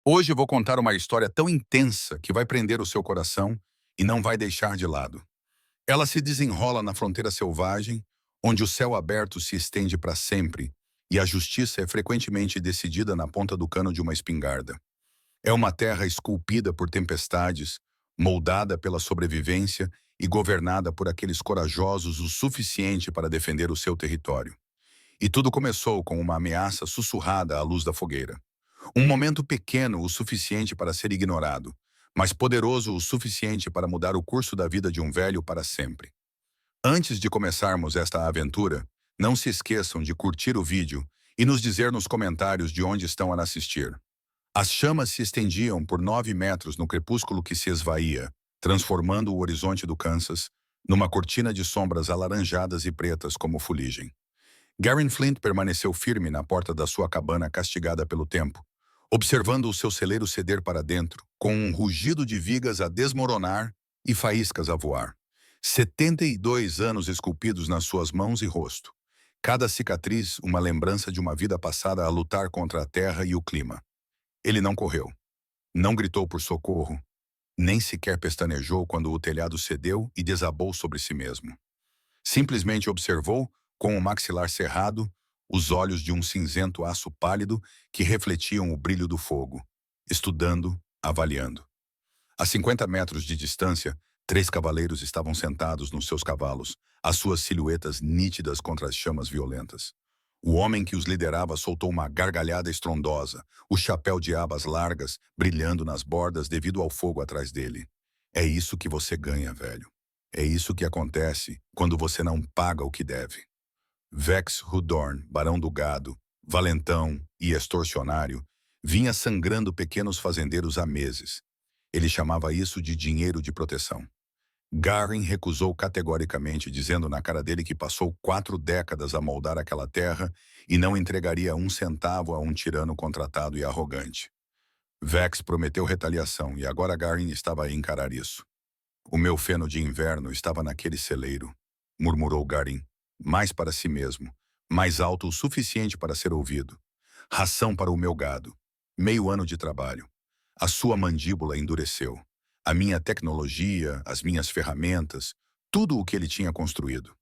Hoje eu vou contar uma história tão intensa que vai prender o seu coração e não vai deixar de lado. Ela se desenrola na fronteira selvagem, onde o céu aberto se estende para sempre e a justiça é frequentemente decidida na ponta do cano de uma espingarda. É uma terra esculpida por tempestades, moldada pela sobrevivência e governada por aqueles corajosos o suficiente para defender o seu território. E tudo começou com uma ameaça sussurrada à luz da fogueira. Um momento pequeno o suficiente para ser ignorado, mas poderoso o suficiente para mudar o curso da vida de um velho para sempre. Antes de começarmos esta aventura, não se esqueçam de curtir o vídeo e nos dizer nos comentários de onde estão a assistir. As chamas se estendiam por 9 metros no crepúsculo que se esvaía, transformando o horizonte do Kansas numa cortina de sombras alaranjadas e pretas como fuligem. Garen Flint permaneceu firme na porta da sua cabana castigada pelo tempo, observando o seu celeiro ceder para dentro, com um rugido de vigas a desmoronar e faíscas a voar. 72 anos esculpidos nas suas mãos e rosto. Cada cicatriz uma lembrança de uma vida passada a lutar contra a terra e o clima. Ele não correu, não gritou por socorro, nem sequer pestanejou quando o telhado cedeu e desabou sobre si mesmo. Simplesmente observou, com o maxilar cerrado, os olhos de um cinzento aço pálido que refletiam o brilho do fogo, estudando, avaliando. A 50 metros de distância, 3 cavaleiros estavam sentados nos seus cavalos, as suas silhuetas nítidas contra as chamas violentas. O homem que os liderava soltou uma gargalhada estrondosa, o chapéu de abas largas brilhando nas bordas devido ao fogo atrás dele. É isso que você ganha, velho. É isso que acontece quando você não paga o que deve. Vex Hudorn, barão do gado, valentão e extorsionário, vinha sangrando pequenos fazendeiros há meses. Ele chamava isso de dinheiro de proteção. Garen recusou categoricamente, dizendo na cara dele que passou 4 décadas a moldar aquela terra e não entregaria um centavo a um tirano contratado e arrogante. Vex prometeu retaliação e agora Garen estava a encarar isso. O meu feno de inverno estava naquele celeiro, murmurou Garin, mais para si mesmo, mais alto o suficiente para ser ouvido. Ração para o meu gado. Meio ano de trabalho. A sua mandíbula endureceu. A minha tecnologia, as minhas ferramentas, tudo o que ele tinha construído.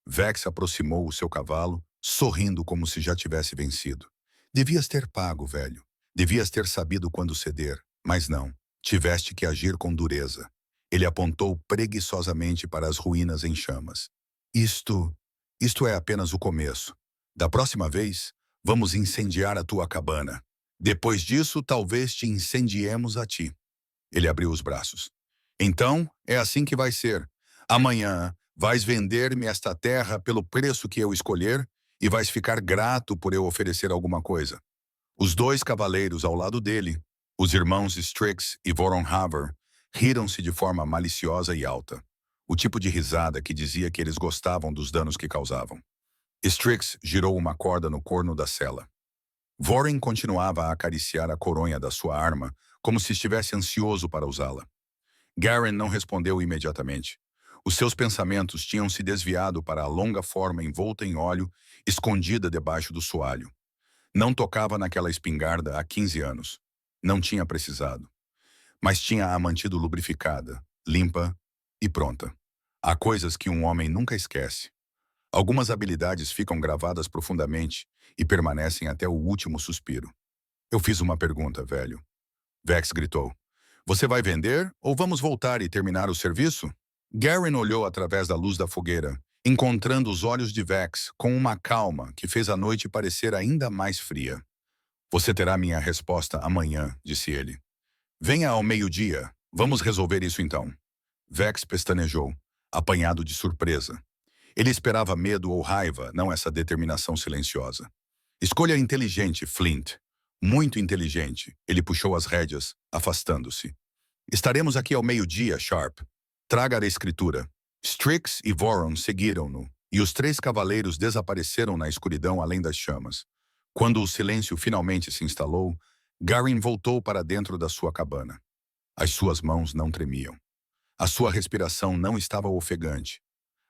Vex aproximou o seu cavalo, sorrindo como se já tivesse vencido. Devias ter pago, velho. Devias ter sabido quando ceder, mas não. Tiveste que agir com dureza. Ele apontou preguiçosamente para as ruínas em chamas. Isto, isto é apenas o começo. Da próxima vez, vamos incendiar a tua cabana. Depois disso, talvez te incendiemos a ti. Ele abriu os braços. Então, é assim que vai ser. Amanhã, vais vender-me esta terra pelo preço que eu escolher e vais ficar grato por eu oferecer alguma coisa. Os 2 cavaleiros ao lado dele, os irmãos Strix e Voronhaver, riram-se de forma maliciosa e alta. O tipo de risada que dizia que eles gostavam dos danos que causavam. Strix girou uma corda no corno da cela. Voren continuava a acariciar a coronha da sua arma, como se estivesse ansioso para usá-la. Garen não respondeu imediatamente. Os seus pensamentos tinham se desviado para a longa forma envolta em óleo, escondida debaixo do soalho. Não tocava naquela espingarda há 15 anos. Não tinha precisado. Mas tinha-a mantido lubrificada, limpa e pronta. Há coisas que um homem nunca esquece. Algumas habilidades ficam gravadas profundamente e permanecem até o último suspiro. Eu fiz uma pergunta, velho. Vex gritou. Você vai vender ou vamos voltar e terminar o serviço? Garen olhou através da luz da fogueira, encontrando os olhos de Vex com uma calma que fez a noite parecer ainda mais fria. Você terá minha resposta amanhã, disse ele. Venha ao meio-dia. Vamos resolver isso então. Vex pestanejou, apanhado de surpresa. Ele esperava medo ou raiva, não essa determinação silenciosa. Escolha inteligente, Flint. Muito inteligente. Ele puxou as rédeas, afastando-se. Estaremos aqui ao meio-dia, Sharp. Traga a escritura. Strix e Voron seguiram-no, e os 3 cavaleiros desapareceram na escuridão além das chamas. Quando o silêncio finalmente se instalou, Garen voltou para dentro da sua cabana. As suas mãos não tremiam. A sua respiração não estava ofegante.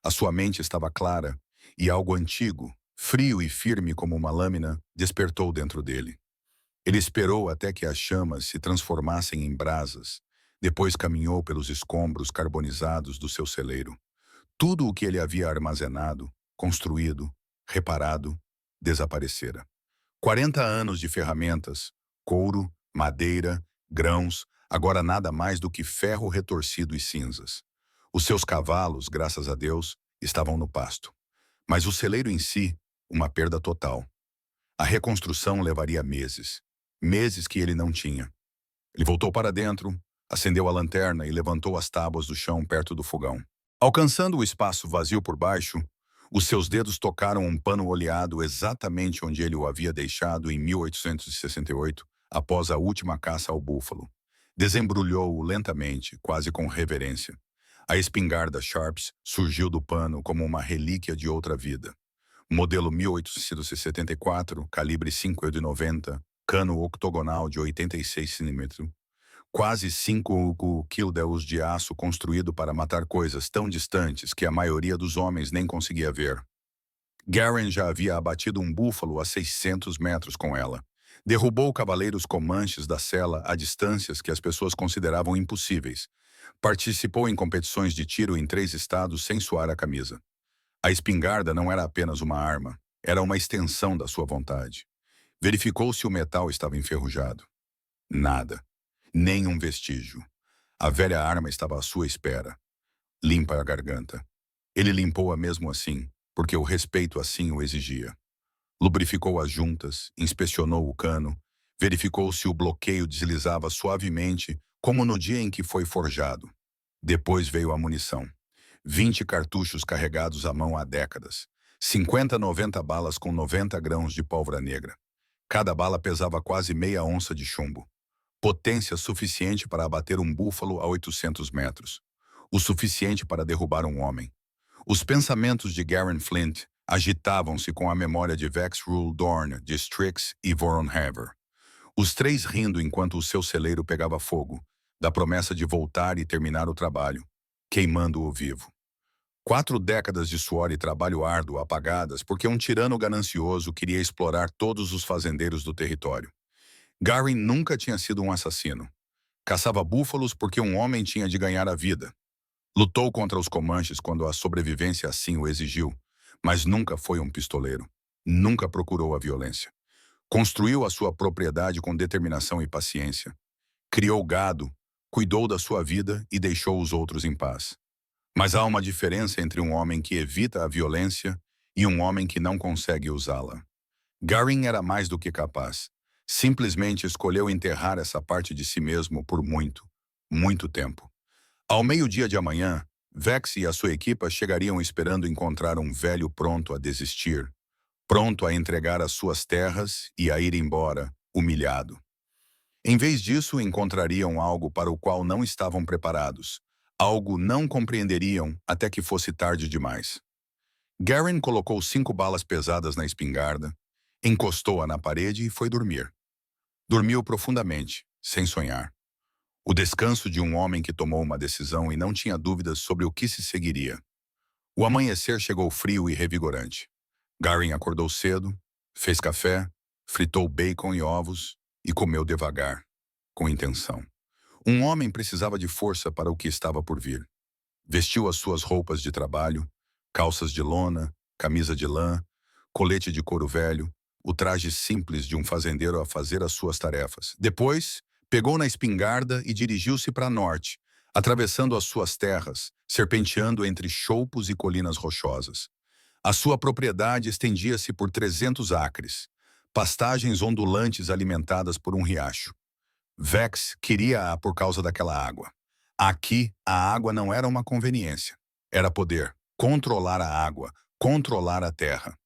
A sua mente estava clara, e algo antigo, frio e firme como uma lâmina, despertou dentro dele. Ele esperou até que as chamas se transformassem em brasas, depois caminhou pelos escombros carbonizados do seu celeiro. Tudo o que ele havia armazenado, construído, reparado, desaparecera. 40 anos de ferramentas, couro, madeira, grãos, agora nada mais do que ferro retorcido e cinzas. Os seus cavalos, graças a Deus, estavam no pasto. Mas o celeiro em si, uma perda total. A reconstrução levaria meses. Meses que ele não tinha. Ele voltou para dentro, acendeu a lanterna e levantou as tábuas do chão perto do fogão. Alcançando o espaço vazio por baixo, os seus dedos tocaram um pano oleado exatamente onde ele o havia deixado em 1868, após a última caça ao búfalo. Desembrulhou-o lentamente, quase com reverência. A espingarda Sharps surgiu do pano como uma relíquia de outra vida. Modelo 1874, calibre 5,90, cano octogonal de 86 cm, quase 5 kg de aço construído para matar coisas tão distantes que a maioria dos homens nem conseguia ver. Garen já havia abatido um búfalo a 600 metros com ela. Derrubou cavaleiros comanches da cela a distâncias que as pessoas consideravam impossíveis. Participou em competições de tiro em 3 estados sem suar a camisa. A espingarda não era apenas uma arma, era uma extensão da sua vontade. Verificou se o metal estava enferrujado. Nada. Nem um vestígio. A velha arma estava à sua espera. Limpa a garganta. Ele limpou-a mesmo assim, porque o respeito assim o exigia. Lubrificou as juntas, inspecionou o cano, verificou se o bloqueio deslizava suavemente, como no dia em que foi forjado. Depois veio a munição. 20 cartuchos carregados à mão há décadas. 50 a 90 balas com 90 grãos de pólvora negra. Cada bala pesava quase meia onça de chumbo. Potência suficiente para abater um búfalo a 800 metros. O suficiente para derrubar um homem. Os pensamentos de Garen Flint agitavam-se com a memória de Vex Rule Dorn, de Strix e Voronhaver. Os três rindo enquanto o seu celeiro pegava fogo, da promessa de voltar e terminar o trabalho, queimando-o vivo. 4 décadas de suor e trabalho árduo apagadas porque um tirano ganancioso queria explorar todos os fazendeiros do território. Garen nunca tinha sido um assassino. Caçava búfalos porque um homem tinha de ganhar a vida. Lutou contra os comanches quando a sobrevivência assim o exigiu, mas nunca foi um pistoleiro. Nunca procurou a violência. Construiu a sua propriedade com determinação e paciência. Criou gado, cuidou da sua vida e deixou os outros em paz. Mas há uma diferença entre um homem que evita a violência e um homem que não consegue usá-la. Garen era mais do que capaz. Simplesmente escolheu enterrar essa parte de si mesmo por muito, muito tempo. Ao meio-dia de amanhã, Vex e a sua equipa chegariam esperando encontrar um velho pronto a desistir, pronto a entregar as suas terras e a ir embora, humilhado. Em vez disso, encontrariam algo para o qual não estavam preparados, algo não compreenderiam até que fosse tarde demais. Garen colocou 5 balas pesadas na espingarda, encostou-a na parede e foi dormir. Dormiu profundamente, sem sonhar. O descanso de um homem que tomou uma decisão e não tinha dúvidas sobre o que se seguiria. O amanhecer chegou frio e revigorante. Garen acordou cedo, fez café, fritou bacon e ovos e comeu devagar, com intenção. Um homem precisava de força para o que estava por vir. Vestiu as suas roupas de trabalho, calças de lona, camisa de lã, colete de couro velho, o traje simples de um fazendeiro a fazer as suas tarefas. Depois, pegou na espingarda e dirigiu-se para norte, atravessando as suas terras, serpenteando entre choupos e colinas rochosas. A sua propriedade estendia-se por 300 acres, pastagens ondulantes alimentadas por um riacho. Vex queria-a por causa daquela água. Aqui, a água não era uma conveniência. Era poder, controlar a água, controlar a terra.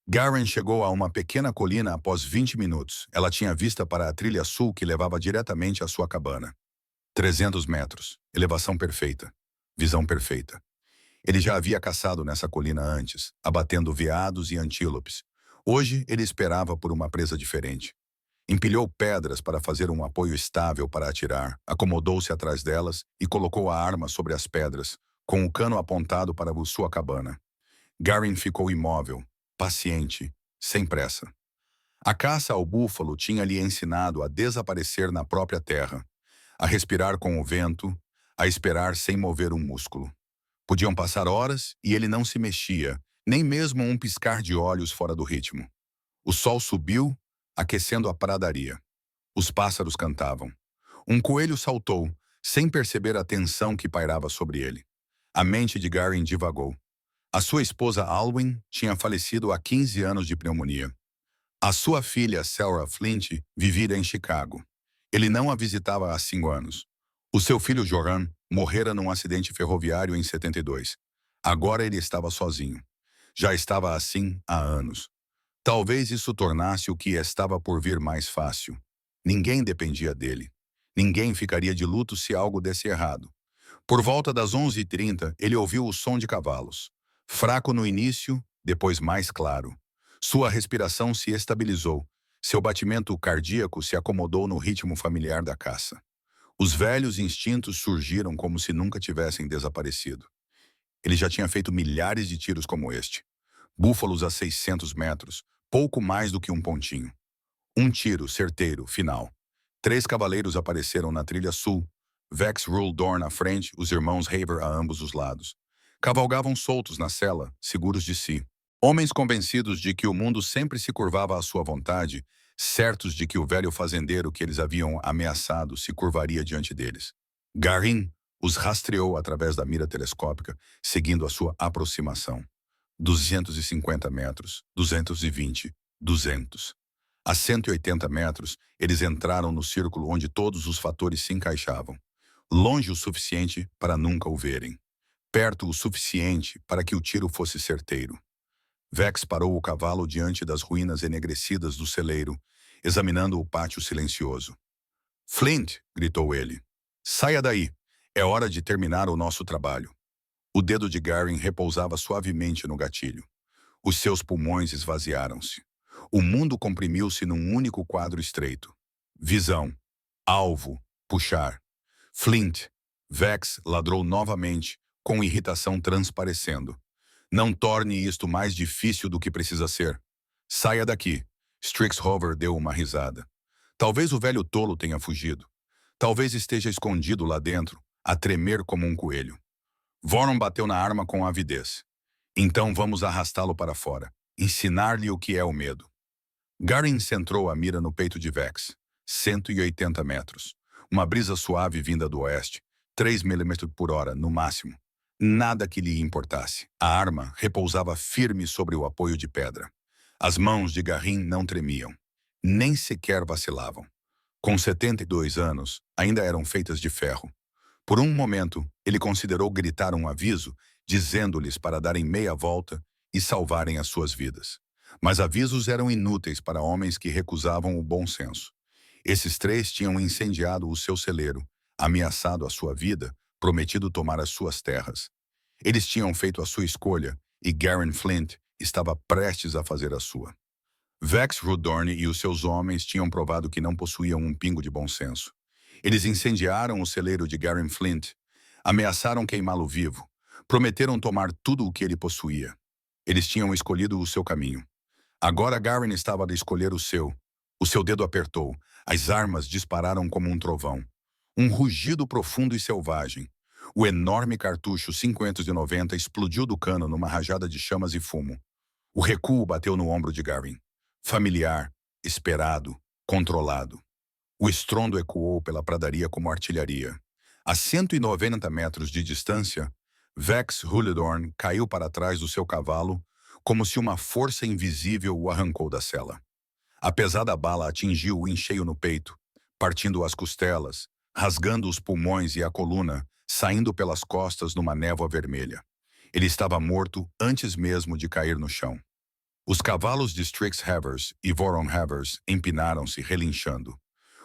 Garen chegou a uma pequena colina após 20 minutos. Ela tinha vista para a trilha sul que levava diretamente à sua cabana. 300 metros, elevação perfeita, visão perfeita. Ele já havia caçado nessa colina antes, abatendo veados e antílopes. Hoje, ele esperava por uma presa diferente. Empilhou pedras para fazer um apoio estável para atirar, acomodou-se atrás delas e colocou a arma sobre as pedras, com o cano apontado para sua cabana. Garen ficou imóvel, paciente, sem pressa. A caça ao búfalo tinha lhe ensinado a desaparecer na própria terra, a respirar com o vento, a esperar sem mover um músculo. Podiam passar horas e ele não se mexia, nem mesmo um piscar de olhos fora do ritmo. O sol subiu, aquecendo a pradaria. Os pássaros cantavam. Um coelho saltou, sem perceber a tensão que pairava sobre ele. A mente de Garin divagou. A sua esposa Alwyn tinha falecido há 15 anos de pneumonia. A sua filha, Sarah Flint, vivia em Chicago. Ele não a visitava há 5 anos. O seu filho, Joran, morrera num acidente ferroviário em 72. Agora ele estava sozinho. Já estava assim há anos. Talvez isso tornasse o que estava por vir mais fácil. Ninguém dependia dele. Ninguém ficaria de luto se algo desse errado. Por volta das 11h30, ele ouviu o som de cavalos. Fraco no início, depois mais claro. Sua respiração se estabilizou. Seu batimento cardíaco se acomodou no ritmo familiar da caça. Os velhos instintos surgiram como se nunca tivessem desaparecido. Ele já tinha feito milhares de tiros como este. Búfalos a 600 metros, pouco mais do que um pontinho. Um tiro certeiro, final. 3 cavaleiros apareceram na trilha sul. Vex Ruldorn à frente, os irmãos Haver a ambos os lados. Cavalgavam soltos na cela, seguros de si. Homens convencidos de que o mundo sempre se curvava à sua vontade, certos de que o velho fazendeiro que eles haviam ameaçado se curvaria diante deles. Garin os rastreou através da mira telescópica, seguindo a sua aproximação. 250 metros, 220, 200. A 180 metros, eles entraram no círculo onde todos os fatores se encaixavam. Longe o suficiente para nunca o verem. Perto o suficiente para que o tiro fosse certeiro. Vex parou o cavalo diante das ruínas enegrecidas do celeiro, examinando o pátio silencioso. "Flint!" gritou ele. "Saia daí! É hora de terminar o nosso trabalho." O dedo de Garin repousava suavemente no gatilho. Os seus pulmões esvaziaram-se. O mundo comprimiu-se num único quadro estreito. Visão. Alvo. Puxar. "Flint!" Vex ladrou novamente, com irritação transparecendo. "Não torne isto mais difícil do que precisa ser. Saia daqui." Strixhover deu uma risada. Talvez o velho tolo tenha fugido. Talvez esteja escondido lá dentro, a tremer como um coelho. Voron bateu na arma com avidez. "Então vamos arrastá-lo para fora. Ensinar-lhe o que é o medo." Garin centrou a mira no peito de Vex. 180 metros. Uma brisa suave vinda do oeste. 3 milímetros por hora, no máximo. Nada que lhe importasse. A arma repousava firme sobre o apoio de pedra. As mãos de Garin não tremiam. Nem sequer vacilavam. Com 72 anos, ainda eram feitas de ferro. Por um momento, ele considerou gritar um aviso, dizendo-lhes para darem meia volta e salvarem as suas vidas. Mas avisos eram inúteis para homens que recusavam o bom senso. Esses 3 tinham incendiado o seu celeiro, ameaçado a sua vida, prometido tomar as suas terras. Eles tinham feito a sua escolha e Garin Flint estava prestes a fazer a sua. Vex Ruldorn e os seus homens tinham provado que não possuíam um pingo de bom senso. Eles incendiaram o celeiro de Garin Flint, ameaçaram queimá-lo vivo, prometeram tomar tudo o que ele possuía. Eles tinham escolhido o seu caminho. Agora Garin estava a escolher o seu. O seu dedo apertou. As armas dispararam como um trovão. Um rugido profundo e selvagem. O enorme cartucho 590 explodiu do cano numa rajada de chamas e fumo. O recuo bateu no ombro de Garin. Familiar, esperado, controlado. O estrondo ecoou pela pradaria como artilharia. A 190 metros de distância, Vex Ruldorn caiu para trás do seu cavalo, como se uma força invisível o arrancou da cela. A pesada bala atingiu-o em cheio no peito, partindo as costelas, rasgando os pulmões e a coluna, saindo pelas costas numa névoa vermelha. Ele estava morto antes mesmo de cair no chão. Os cavalos de Strixhavers e Voronhavers empinaram-se, relinchando.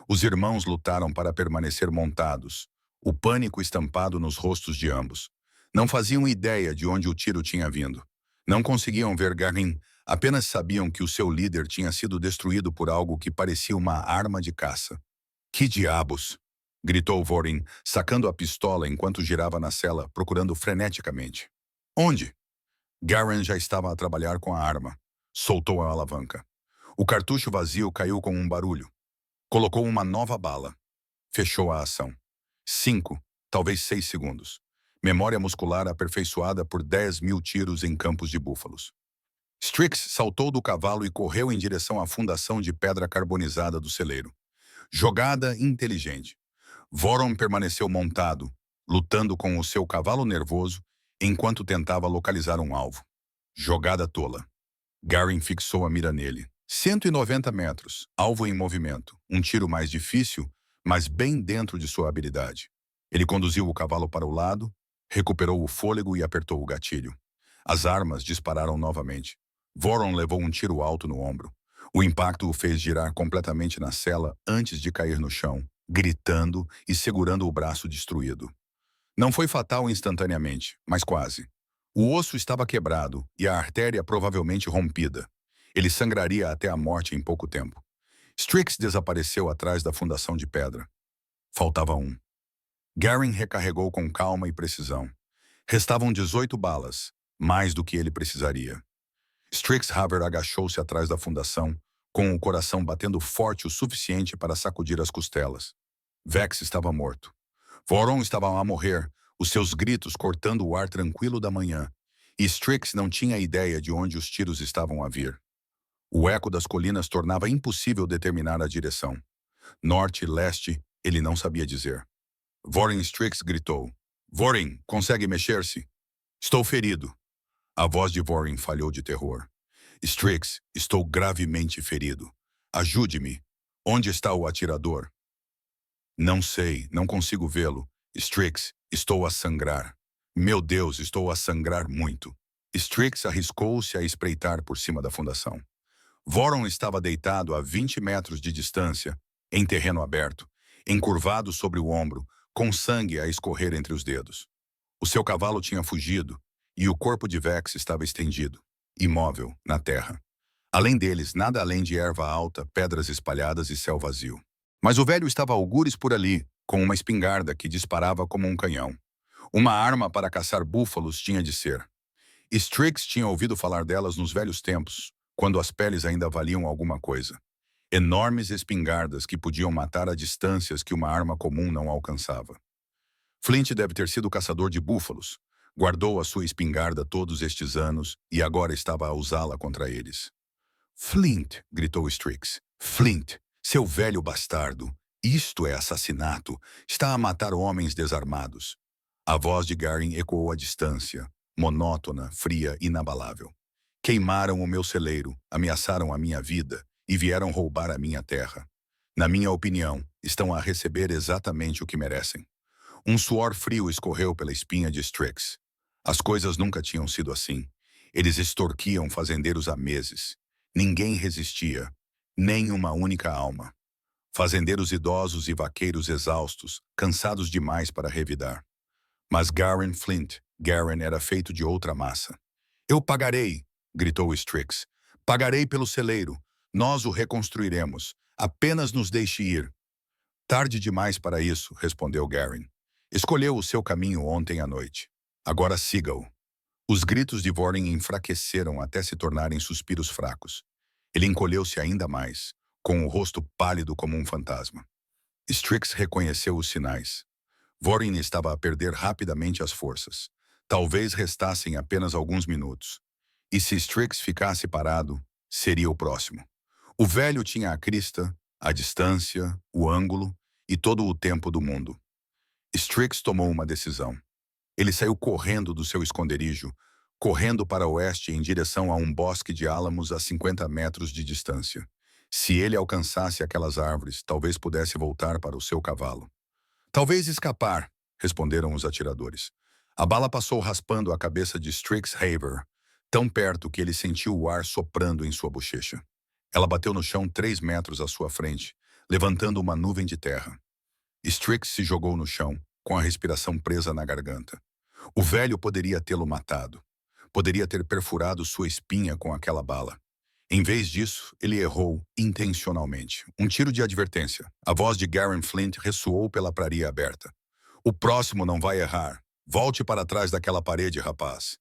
Os irmãos lutaram para permanecer montados, o pânico estampado nos rostos de ambos. Não faziam ideia de onde o tiro tinha vindo. Não conseguiam ver Garin, apenas sabiam que o seu líder tinha sido destruído por algo que parecia uma arma de caça. "Que diabos!" gritou Vorin, sacando a pistola enquanto girava na cela, procurando freneticamente. "Onde?" Garin já estava a trabalhar com a arma. Soltou a alavanca. O cartucho vazio caiu com um barulho. Colocou uma nova bala. Fechou a ação. 5, talvez 6 segundos. Memória muscular aperfeiçoada por 10.000 tiros em campos de búfalos. Strix saltou do cavalo e correu em direção à fundação de pedra carbonizada do celeiro. Jogada inteligente. Voron permaneceu montado, lutando com o seu cavalo nervoso, enquanto tentava localizar um alvo. Jogada tola. Garin fixou a mira nele. 190 metros, alvo em movimento. Um tiro mais difícil, mas bem dentro de sua habilidade. Ele conduziu o cavalo para o lado, recuperou o fôlego e apertou o gatilho. As armas dispararam novamente. Voron levou um tiro alto no ombro. O impacto o fez girar completamente na cela antes de cair no chão, gritando e segurando o braço destruído. Não foi fatal instantaneamente, mas quase. O osso estava quebrado e a artéria provavelmente rompida. Ele sangraria até a morte em pouco tempo. Strix desapareceu atrás da fundação de pedra. Faltava um. Garin recarregou com calma e precisão. Restavam 18 balas, mais do que ele precisaria. Strixhaven agachou-se atrás da fundação, com o coração batendo forte o suficiente para sacudir as costelas. Vex estava morto. Voron estava a morrer, os seus gritos cortando o ar tranquilo da manhã, e Strix não tinha ideia de onde os tiros estavam a vir. O eco das colinas tornava impossível determinar a direção. Norte, leste, ele não sabia dizer. Vorin Strix gritou. Vorin, consegue mexer-se? Estou ferido. A voz de Vorin falhou de terror. Strix, estou gravemente ferido. Ajude-me. Onde está o atirador? Não sei, não consigo vê-lo. Strix, estou a sangrar. Meu Deus, estou a sangrar muito. Strix arriscou-se a espreitar por cima da fundação. Voron estava deitado a 20 metros de distância, em terreno aberto, encurvado sobre o ombro, com sangue a escorrer entre os dedos. O seu cavalo tinha fugido, e o corpo de Vex estava estendido, imóvel, na terra. Além deles, nada além de erva alta, pedras espalhadas e céu vazio. Mas o velho estava algures por ali, com uma espingarda que disparava como um canhão. Uma arma para caçar búfalos tinha de ser. Strix tinha ouvido falar delas nos velhos tempos, quando as peles ainda valiam alguma coisa. Enormes espingardas que podiam matar a distâncias que uma arma comum não alcançava. Flint deve ter sido caçador de búfalos. Guardou a sua espingarda todos estes anos e agora estava a usá-la contra eles. Flint, gritou Strix. Flint, seu velho bastardo. Isto é assassinato. Está a matar homens desarmados. A voz de Garin ecoou à distância, monótona, fria, inabalável. Queimaram o meu celeiro, ameaçaram a minha vida e vieram roubar a minha terra. Na minha opinião, estão a receber exatamente o que merecem. Um suor frio escorreu pela espinha de Strix. As coisas nunca tinham sido assim. Eles extorquiam fazendeiros há meses. Ninguém resistia, nem uma única alma. Fazendeiros idosos e vaqueiros exaustos, cansados demais para revidar. Mas Garin Flint, Garin era feito de outra massa. Eu pagarei, gritou Strix. Pagarei pelo celeiro. Nós o reconstruiremos. Apenas nos deixe ir. Tarde demais para isso, respondeu Garin. Escolheu o seu caminho ontem à noite. Agora siga-o. Os gritos de Vorin enfraqueceram até se tornarem suspiros fracos. Ele encolheu-se ainda mais, com o rosto pálido como um fantasma. Strix reconheceu os sinais. Vorin estava a perder rapidamente as forças. Talvez restassem apenas alguns minutos. E se Strix ficasse parado, seria o próximo. O velho tinha a crista, a distância, o ângulo e todo o tempo do mundo. Strix tomou uma decisão. Ele saiu correndo do seu esconderijo, correndo para o oeste em direção a um bosque de álamos a 50 metros de distância. Se ele alcançasse aquelas árvores, talvez pudesse voltar para o seu cavalo. Talvez escapar, responderam os atiradores. A bala passou raspando a cabeça de Strixhaven, tão perto que ele sentiu o ar soprando em sua bochecha. Ela bateu no chão 3 metros à sua frente, levantando uma nuvem de terra. Strix se jogou no chão, com a respiração presa na garganta. O velho poderia tê-lo matado. Poderia ter perfurado sua espinha com aquela bala. Em vez disso, ele errou intencionalmente. Um tiro de advertência. A voz de Garin Flint ressoou pela praria aberta. O próximo não vai errar. Volte para trás daquela parede, rapaz.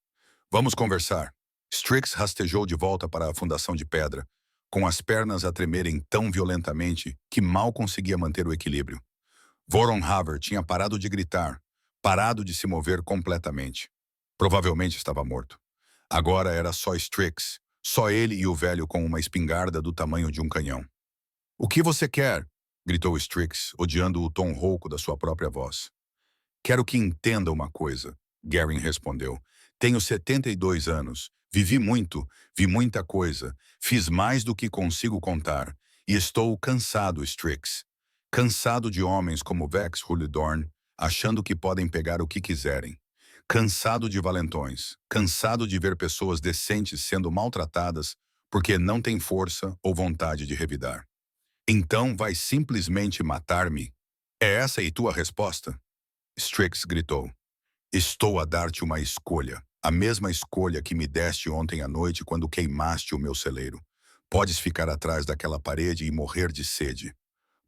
Vamos conversar. Strix rastejou de volta para a fundação de pedra, com as pernas a tremerem tão violentamente que mal conseguia manter o equilíbrio. Voron Haver tinha parado de gritar, parado de se mover completamente. Provavelmente estava morto. Agora era só Strix, só ele e o velho com uma espingarda do tamanho de um canhão. "O que você quer?" gritou Strix, odiando o tom rouco da sua própria voz. "Quero que entenda uma coisa", Garen respondeu. "Tenho 72 anos. Vivi muito, vi muita coisa, fiz mais do que consigo contar, e estou cansado, Strix. Cansado de homens como Vex Hullidorn, achando que podem pegar o que quiserem. Cansado de valentões, cansado de ver pessoas decentes sendo maltratadas porque não têm força ou vontade de revidar. Então vai simplesmente matar-me? É essa aí tua resposta?" Strix gritou. "Estou a dar-te uma escolha, a mesma escolha que me deste ontem à noite quando queimaste o meu celeiro. Podes ficar atrás daquela parede e morrer de sede.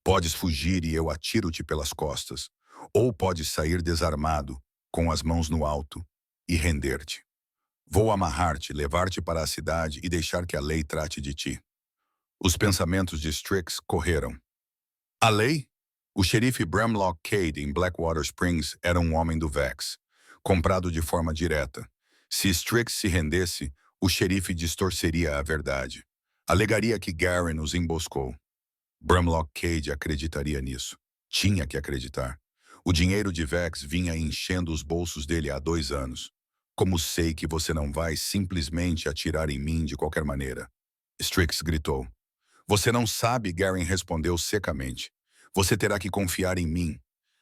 Podes fugir e eu atiro-te pelas costas. Ou podes sair desarmado, com as mãos no alto, e render-te. Vou amarrar-te, levar-te para a cidade e deixar que a lei trate de ti." Os pensamentos de Strix correram. A lei? O xerife Bramlock Cade em Blackwater Springs era um homem do Vex, comprado de forma direta. Se Strix se rendesse, o xerife distorceria a verdade. Alegaria que Garen os emboscou. Bramlock Cade acreditaria nisso. Tinha que acreditar. O dinheiro de Vex vinha enchendo os bolsos dele há 2 anos. "Como sei que você não vai simplesmente atirar em mim de qualquer maneira?" Strix gritou. "Você não sabe", Garen respondeu secamente. "Você terá que confiar em mim.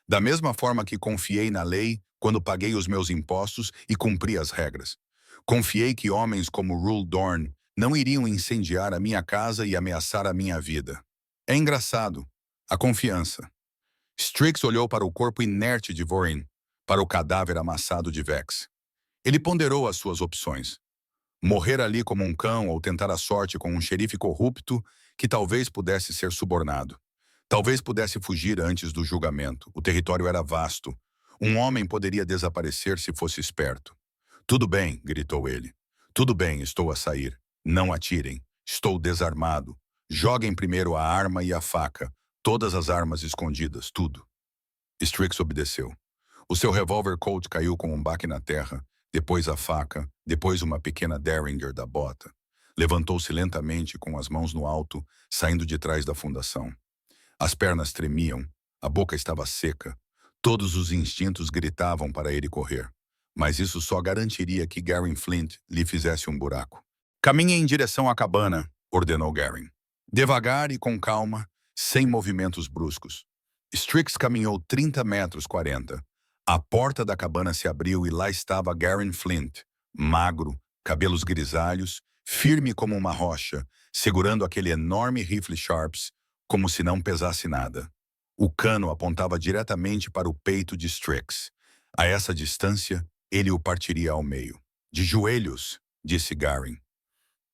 Da mesma forma que confiei na lei quando paguei os meus impostos e cumpri as regras. Confiei que homens como Rule Dorn não iriam incendiar a minha casa e ameaçar a minha vida. É engraçado. A confiança." Strix olhou para o corpo inerte de Vorin, para o cadáver amassado de Vex. Ele ponderou as suas opções. Morrer ali como um cão ou tentar a sorte com um xerife corrupto que talvez pudesse ser subornado. Talvez pudesse fugir antes do julgamento. O território era vasto. Um homem poderia desaparecer se fosse esperto. "Tudo bem", gritou ele. "Tudo bem, estou a sair. Não atirem. Estou desarmado. Joguem primeiro a arma e a faca. Todas as armas escondidas, tudo." Strix obedeceu. O seu revólver Colt caiu com um baque na terra, depois a faca, depois uma pequena Derringer da bota. Levantou-se lentamente com as mãos no alto, saindo de trás da fundação. As pernas tremiam, a boca estava seca. Todos os instintos gritavam para ele correr. Mas isso só garantiria que Garen Flint lhe fizesse um buraco. "Caminhe em direção à cabana", ordenou Garen. Devagar e com calma, sem movimentos bruscos. Strix caminhou 30 metros 40. A porta da cabana se abriu e lá estava Garen Flint, magro, cabelos grisalhos, firme como uma rocha, segurando aquele enorme rifle Sharps, como se não pesasse nada. O cano apontava diretamente para o peito de Strix. A essa distância, ele o partiria ao meio. "De joelhos", disse Garen.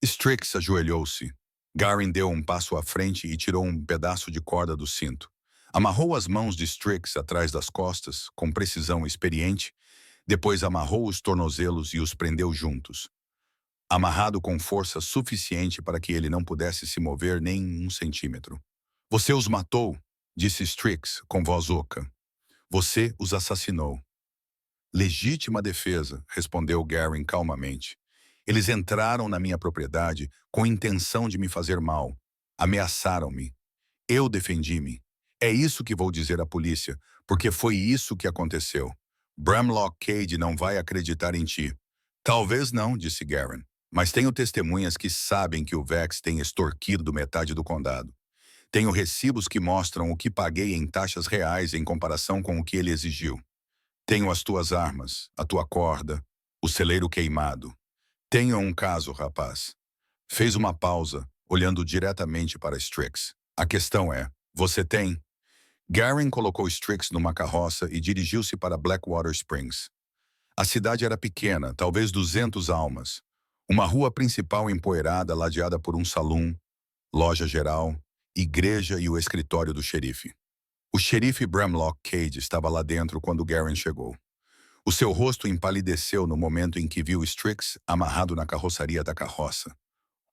Strix ajoelhou-se. Garen deu um passo à frente e tirou um pedaço de corda do cinto. Amarrou as mãos de Strix atrás das costas, com precisão experiente, depois amarrou os tornozelos e os prendeu juntos. Amarrado com força suficiente para que ele não pudesse se mover nem 1 centímetro. "Você os matou", disse Strix, com voz oca. "Você os assassinou." "Legítima defesa", respondeu Garen calmamente. "Eles entraram na minha propriedade com intenção de me fazer mal. Ameaçaram-me. Eu defendi-me. É isso que vou dizer à polícia, porque foi isso que aconteceu. Bramlock Cade não vai acreditar em ti." "Talvez não", disse Garen, "mas tenho testemunhas que sabem que o Vex tem extorquido metade do condado. Tenho recibos que mostram o que paguei em taxas reais em comparação com o que ele exigiu. Tenho as tuas armas, a tua corda, o celeiro queimado. Tenho um caso, rapaz." Fez uma pausa, olhando diretamente para Strix. "A questão é, você tem?" Garen colocou Strix numa carroça e dirigiu-se para Blackwater Springs. A cidade era pequena, talvez 200 almas. Uma rua principal empoeirada, ladeada por um salão, loja geral, igreja e o escritório do xerife. O xerife Bramlock Cade estava lá dentro quando Garen chegou. O seu rosto empalideceu no momento em que viu Strix amarrado na carroçaria da carroça.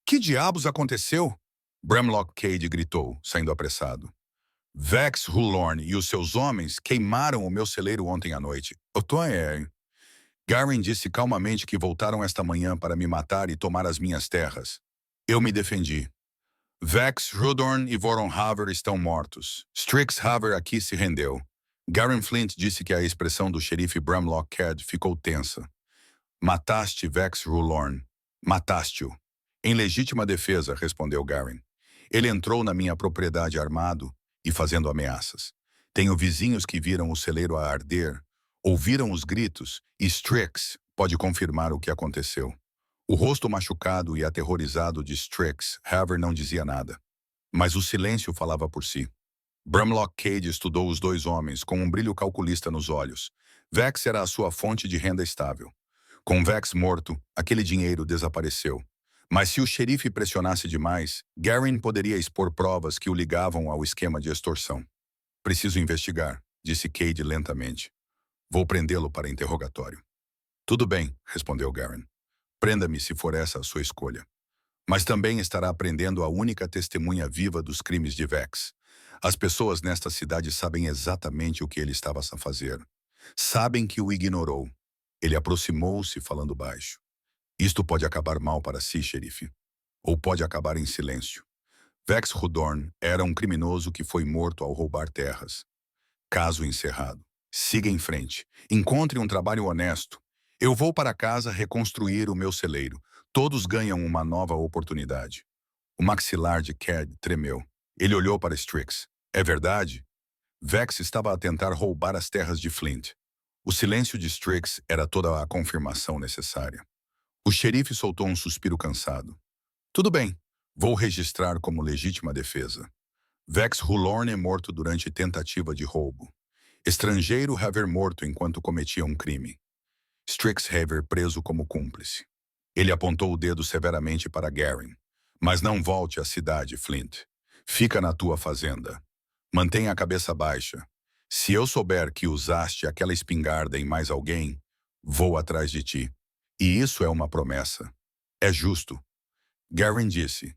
"Que diabos aconteceu?" Bramlock Cade gritou, saindo apressado. Vex Hullorn e os seus homens queimaram o meu celeiro ontem à noite. Garen disse calmamente que voltaram esta manhã para me matar e tomar as minhas terras. Eu me defendi. Vex, Rudorn e Voronhaver estão mortos. Strixhaver aqui se rendeu. Garen Flint disse que a expressão do xerife Bramlock Cade ficou tensa. Mataste Vex Rulorn. Mataste-o. Em legítima defesa, respondeu Garen. Ele entrou na minha propriedade armado e fazendo ameaças. Tenho vizinhos que viram o celeiro a arder, ouviram os gritos e Strix pode confirmar o que aconteceu. O rosto machucado e aterrorizado de Strixhaver não dizia nada, mas o silêncio falava por si. Bramlock Cade estudou os dois homens com um brilho calculista nos olhos. Vex era a sua fonte de renda estável. Com Vex morto, aquele dinheiro desapareceu. Mas se o xerife pressionasse demais, Garen poderia expor provas que o ligavam ao esquema de extorsão. Preciso investigar, disse Cade lentamente. Vou prendê-lo para interrogatório. Tudo bem, respondeu Garen. Prenda-me se for essa a sua escolha. Mas também estará prendendo a única testemunha viva dos crimes de Vex. As pessoas nesta cidade sabem exatamente o que ele estava a fazer. Sabem que o ignorou. Ele aproximou-se falando baixo. Isto pode acabar mal para si, xerife. Ou pode acabar em silêncio. Vex Rudorn era um criminoso que foi morto ao roubar terras. Caso encerrado. Siga em frente. Encontre um trabalho honesto. Eu vou para casa reconstruir o meu celeiro. Todos ganham uma nova oportunidade. O maxilar de Cade tremeu. Ele olhou para Strix. É verdade? Vex estava a tentar roubar as terras de Flint. O silêncio de Strix era toda a confirmação necessária. O xerife soltou um suspiro cansado. Tudo bem, vou registrar como legítima defesa. Vex Hullorn é morto durante tentativa de roubo. Estrangeiro haver morto enquanto cometia um crime. Strixhaver preso como cúmplice. Ele apontou o dedo severamente para Garen. Mas não volte à cidade, Flint. Fica na tua fazenda. Mantenha a cabeça baixa. Se eu souber que usaste aquela espingarda em mais alguém, vou atrás de ti. E isso é uma promessa. É justo. Garen disse.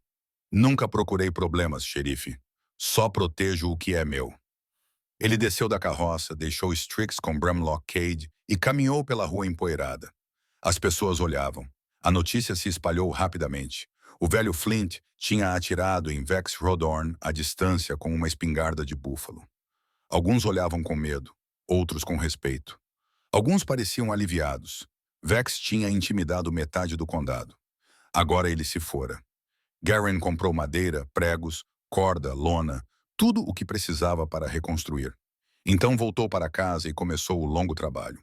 Nunca procurei problemas, xerife. Só protejo o que é meu. Ele desceu da carroça, deixou Strix com Bramlock Cade e caminhou pela rua empoeirada. As pessoas olhavam. A notícia se espalhou rapidamente. O velho Flint tinha atirado em Vex Rudorn à distância com uma espingarda de búfalo. Alguns olhavam com medo, outros com respeito. Alguns pareciam aliviados. Vex tinha intimidado metade do condado. Agora ele se fora. Garen comprou madeira, pregos, corda, lona, tudo o que precisava para reconstruir. Então voltou para casa e começou o longo trabalho.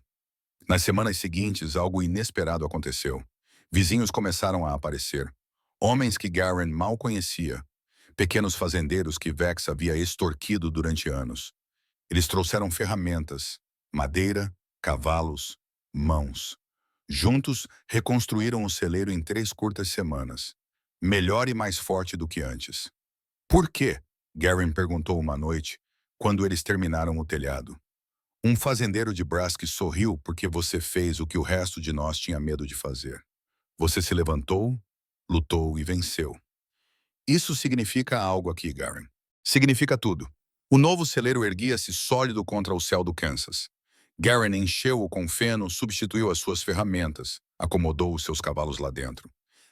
Nas semanas seguintes, algo inesperado aconteceu. Vizinhos começaram a aparecer. Homens que Garen mal conhecia. Pequenos fazendeiros que Vex havia extorquido durante anos. Eles trouxeram ferramentas, madeira, cavalos, mãos. Juntos, reconstruíram o celeiro em 3 curtas semanas. Melhor e mais forte do que antes. Por quê? Garen perguntou uma noite, quando eles terminaram o telhado. Um fazendeiro de Brask sorriu porque você fez o que o resto de nós tinha medo de fazer. Você se levantou, lutou e venceu. Isso significa algo aqui, Garen. Significa tudo. O novo celeiro erguia-se sólido contra o céu do Kansas. Garen encheu-o com feno, substituiu as suas ferramentas, acomodou os seus cavalos lá dentro.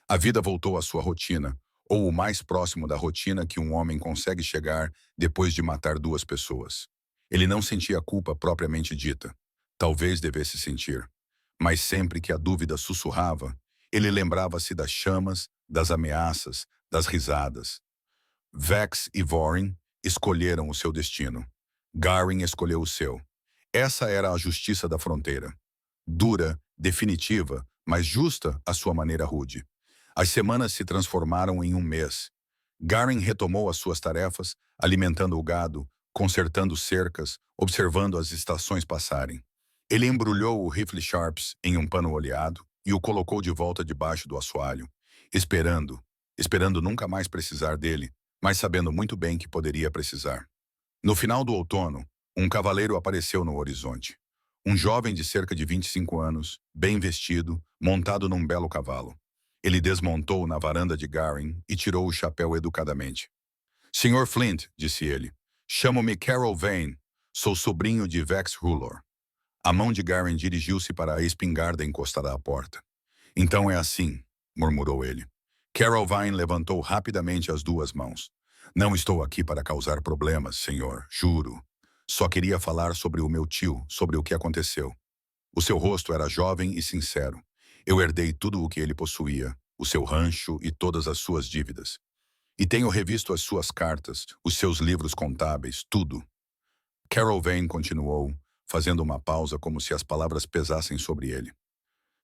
A vida voltou à sua rotina, ou o mais próximo da rotina que um homem consegue chegar depois de matar 2 pessoas. Ele não sentia culpa propriamente dita. Talvez devesse sentir. Mas sempre que a dúvida sussurrava, ele lembrava-se das chamas, das ameaças, das risadas. Vex e Vorin escolheram o seu destino. Garen escolheu o seu. Essa era a justiça da fronteira. Dura, definitiva, mas justa à sua maneira rude. As semanas se transformaram em um mês. Garen retomou as suas tarefas, alimentando o gado, consertando cercas, observando as estações passarem. Ele embrulhou o rifle Sharps em um pano oleado e o colocou de volta debaixo do assoalho, esperando nunca mais precisar dele, mas sabendo muito bem que poderia precisar. No final do outono, um cavaleiro apareceu no horizonte. Um jovem de cerca de 25 anos, bem vestido, montado num belo cavalo. Ele desmontou na varanda de Garin e tirou o chapéu educadamente. Senhor Flint, disse ele, chamo-me Carol Vane, sou sobrinho de Vex Rulor. A mão de Garin dirigiu-se para a espingarda encostada à porta. Então é assim, murmurou ele. Carol Vane levantou rapidamente as duas mãos. Não estou aqui para causar problemas, senhor, juro. Só queria falar sobre o meu tio, sobre o que aconteceu. O seu rosto era jovem e sincero. Eu herdei tudo o que ele possuía, o seu rancho e todas as suas dívidas. E tenho revisto as suas cartas, os seus livros contábeis, tudo. Carol Vane continuou, fazendo uma pausa como se as palavras pesassem sobre ele.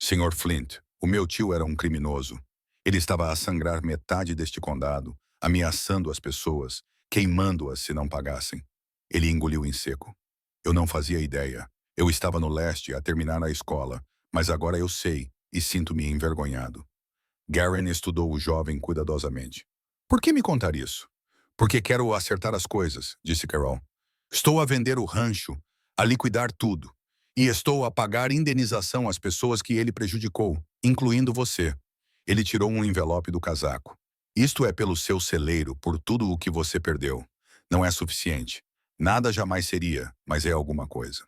Senhor Flint, o meu tio era um criminoso. Ele estava a sangrar metade deste condado, ameaçando as pessoas, queimando-as se não pagassem. Ele engoliu em seco. Eu não fazia ideia. Eu estava no leste a terminar a escola, mas agora eu sei e sinto-me envergonhado. Garin estudou o jovem cuidadosamente. Por que me contar isso? Porque quero acertar as coisas, disse Carol. Estou a vender o rancho, a liquidar tudo. E estou a pagar indenização às pessoas que ele prejudicou, incluindo você. Ele tirou um envelope do casaco. Isto é pelo seu celeiro, por tudo o que você perdeu. Não é suficiente. Nada jamais seria, mas é alguma coisa.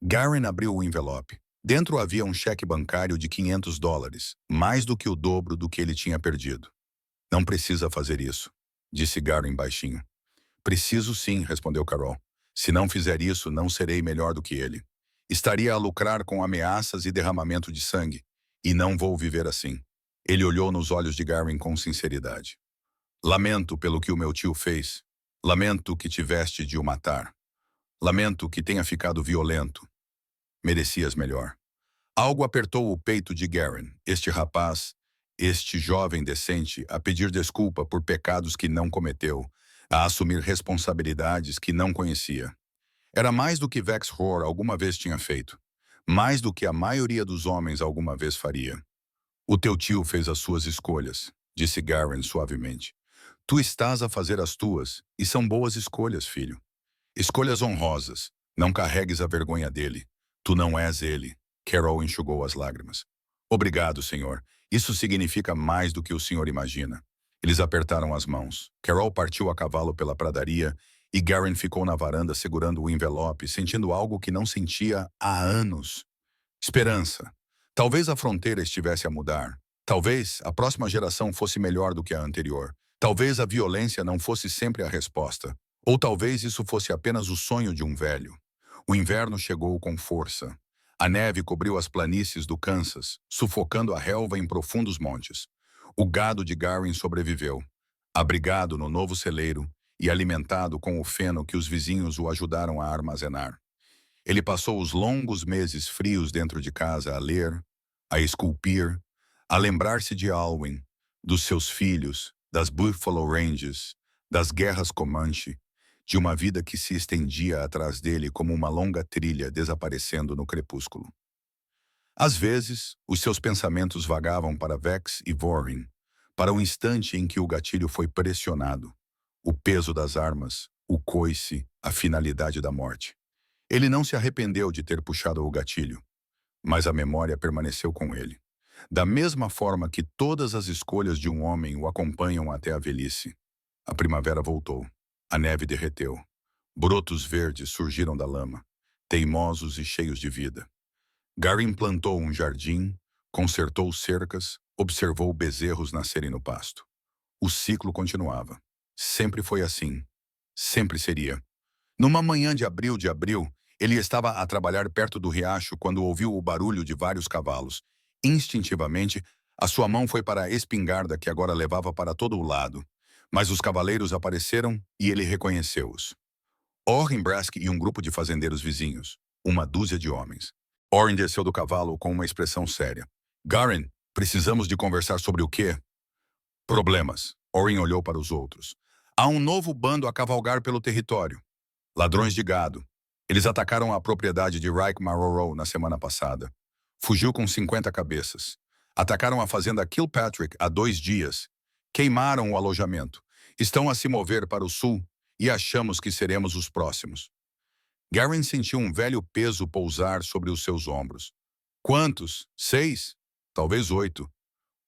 Garin abriu o envelope. Dentro havia um cheque bancário de $500, mais do que o dobro do que ele tinha perdido. Não precisa fazer isso, disse Garin baixinho. Preciso sim, respondeu Carol. Se não fizer isso, não serei melhor do que ele. Estaria a lucrar com ameaças e derramamento de sangue, e não vou viver assim. Ele olhou nos olhos de Garin com sinceridade. Lamento pelo que o meu tio fez. Lamento que tiveste de o matar. Lamento que tenha ficado violento. Merecias melhor. Algo apertou o peito de Garin, este rapaz, este jovem decente, a pedir desculpa por pecados que não cometeu, a assumir responsabilidades que não conhecia. Era mais do que Vex Rohr alguma vez tinha feito. Mais do que a maioria dos homens alguma vez faria. O teu tio fez as suas escolhas, disse Garin suavemente. Tu estás a fazer as tuas, e são boas escolhas, filho. Escolhas honrosas. Não carregues a vergonha dele. Tu não és ele. Carol enxugou as lágrimas. Obrigado, senhor. Isso significa mais do que o senhor imagina. Eles apertaram as mãos. Carol partiu a cavalo pela pradaria e Garin ficou na varanda segurando o envelope, sentindo algo que não sentia há anos. Esperança. Talvez a fronteira estivesse a mudar. Talvez a próxima geração fosse melhor do que a anterior. Talvez a violência não fosse sempre a resposta. Ou talvez isso fosse apenas o sonho de um velho. O inverno chegou com força. A neve cobriu as planícies do Kansas, sufocando a relva em profundos montes. O gado de Garin sobreviveu, abrigado no novo celeiro e alimentado com o feno que os vizinhos o ajudaram a armazenar. Ele passou os longos meses frios dentro de casa a ler, a esculpir, a lembrar-se de Alwyn, dos seus filhos, das Buffalo Ranges, das guerras Comanche, de uma vida que se estendia atrás dele como uma longa trilha desaparecendo no crepúsculo. Às vezes, os seus pensamentos vagavam para Vex e Vorin, para o instante em que o gatilho foi pressionado, o peso das armas, o coice, a finalidade da morte. Ele não se arrependeu de ter puxado o gatilho, mas a memória permaneceu com ele. Da mesma forma que todas as escolhas de um homem o acompanham até a velhice. A primavera voltou. A neve derreteu. Brotos verdes surgiram da lama, teimosos e cheios de vida. Garin plantou um jardim, consertou cercas, observou bezerros nascerem no pasto. O ciclo continuava. Sempre foi assim. Sempre seria. Numa manhã de abril, ele estava a trabalhar perto do riacho quando ouviu o barulho de vários cavalos. Instintivamente, a sua mão foi para a espingarda que agora levava para todo o lado. Mas os cavaleiros apareceram e ele reconheceu-os. Orrin Brask e um grupo de fazendeiros vizinhos. Uma dúzia de homens. Orrin desceu do cavalo com uma expressão séria. Garin, precisamos de conversar sobre o quê? Problemas. Orrin olhou para os outros. Há um novo bando a cavalgar pelo território. Ladrões de gado. Eles atacaram a propriedade de Reich Marroro na semana passada. Fugiu com 50 cabeças. Atacaram a fazenda Kilpatrick há 2 dias. Queimaram o alojamento. Estão a se mover para o sul e achamos que seremos os próximos. Garin sentiu um velho peso pousar sobre os seus ombros. Quantos? 6? Talvez 8.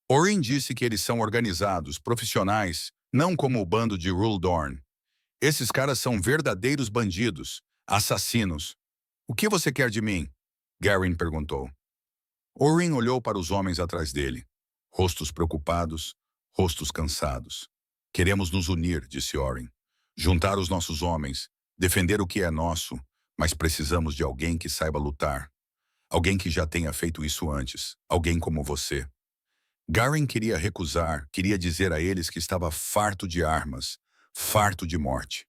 Orin disse que eles são organizados, profissionais, não como o bando de Rule Dorn. Esses caras são verdadeiros bandidos, assassinos. O que você quer de mim? Garin perguntou. Orin olhou para os homens atrás dele. Rostos preocupados, rostos cansados. Queremos nos unir, disse Orin. Juntar os nossos homens, defender o que é nosso, mas precisamos de alguém que saiba lutar. Alguém que já tenha feito isso antes. Alguém como você. Garin queria recusar, queria dizer a eles que estava farto de armas, farto de morte.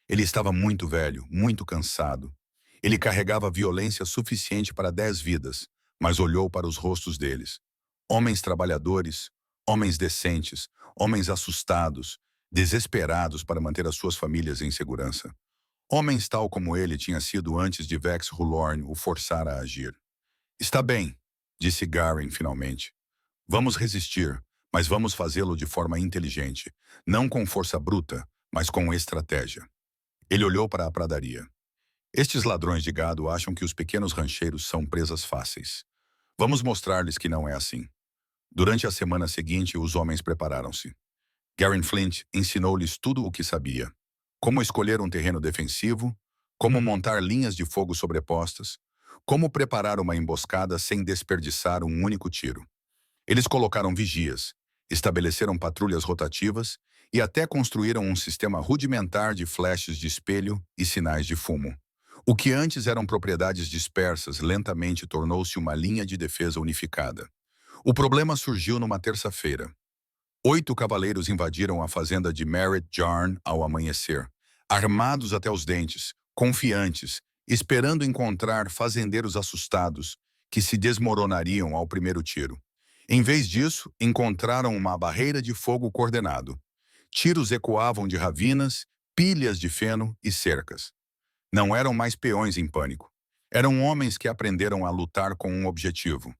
Ele estava muito velho, muito cansado. Ele carregava violência suficiente para 10 vidas, mas olhou para os rostos deles. Homens trabalhadores, homens decentes, homens assustados, desesperados para manter as suas famílias em segurança. Homens tal como ele tinha sido antes de Vex Rulorn o forçar a agir. Está bem, disse Garin finalmente. Vamos resistir, mas vamos fazê-lo de forma inteligente, não com força bruta, mas com estratégia. Ele olhou para a pradaria. Estes ladrões de gado acham que os pequenos rancheiros são presas fáceis. Vamos mostrar-lhes que não é assim. Durante a semana seguinte, os homens prepararam-se. Garin Flint ensinou-lhes tudo o que sabia. Como escolher um terreno defensivo, como montar linhas de fogo sobrepostas, como preparar uma emboscada sem desperdiçar um único tiro. Eles colocaram vigias, estabeleceram patrulhas rotativas e até construíram um sistema rudimentar de flashes de espelho e sinais de fumo. O que antes eram propriedades dispersas lentamente tornou-se uma linha de defesa unificada. O problema surgiu numa terça-feira. 8 cavaleiros invadiram a fazenda de Merritt Jarn ao amanhecer, armados até os dentes, confiantes, esperando encontrar fazendeiros assustados que se desmoronariam ao primeiro tiro. Em vez disso, encontraram uma barreira de fogo coordenado. Tiros ecoavam de ravinas, pilhas de feno e cercas. Não eram mais peões em pânico. Eram homens que aprenderam a lutar com um objetivo.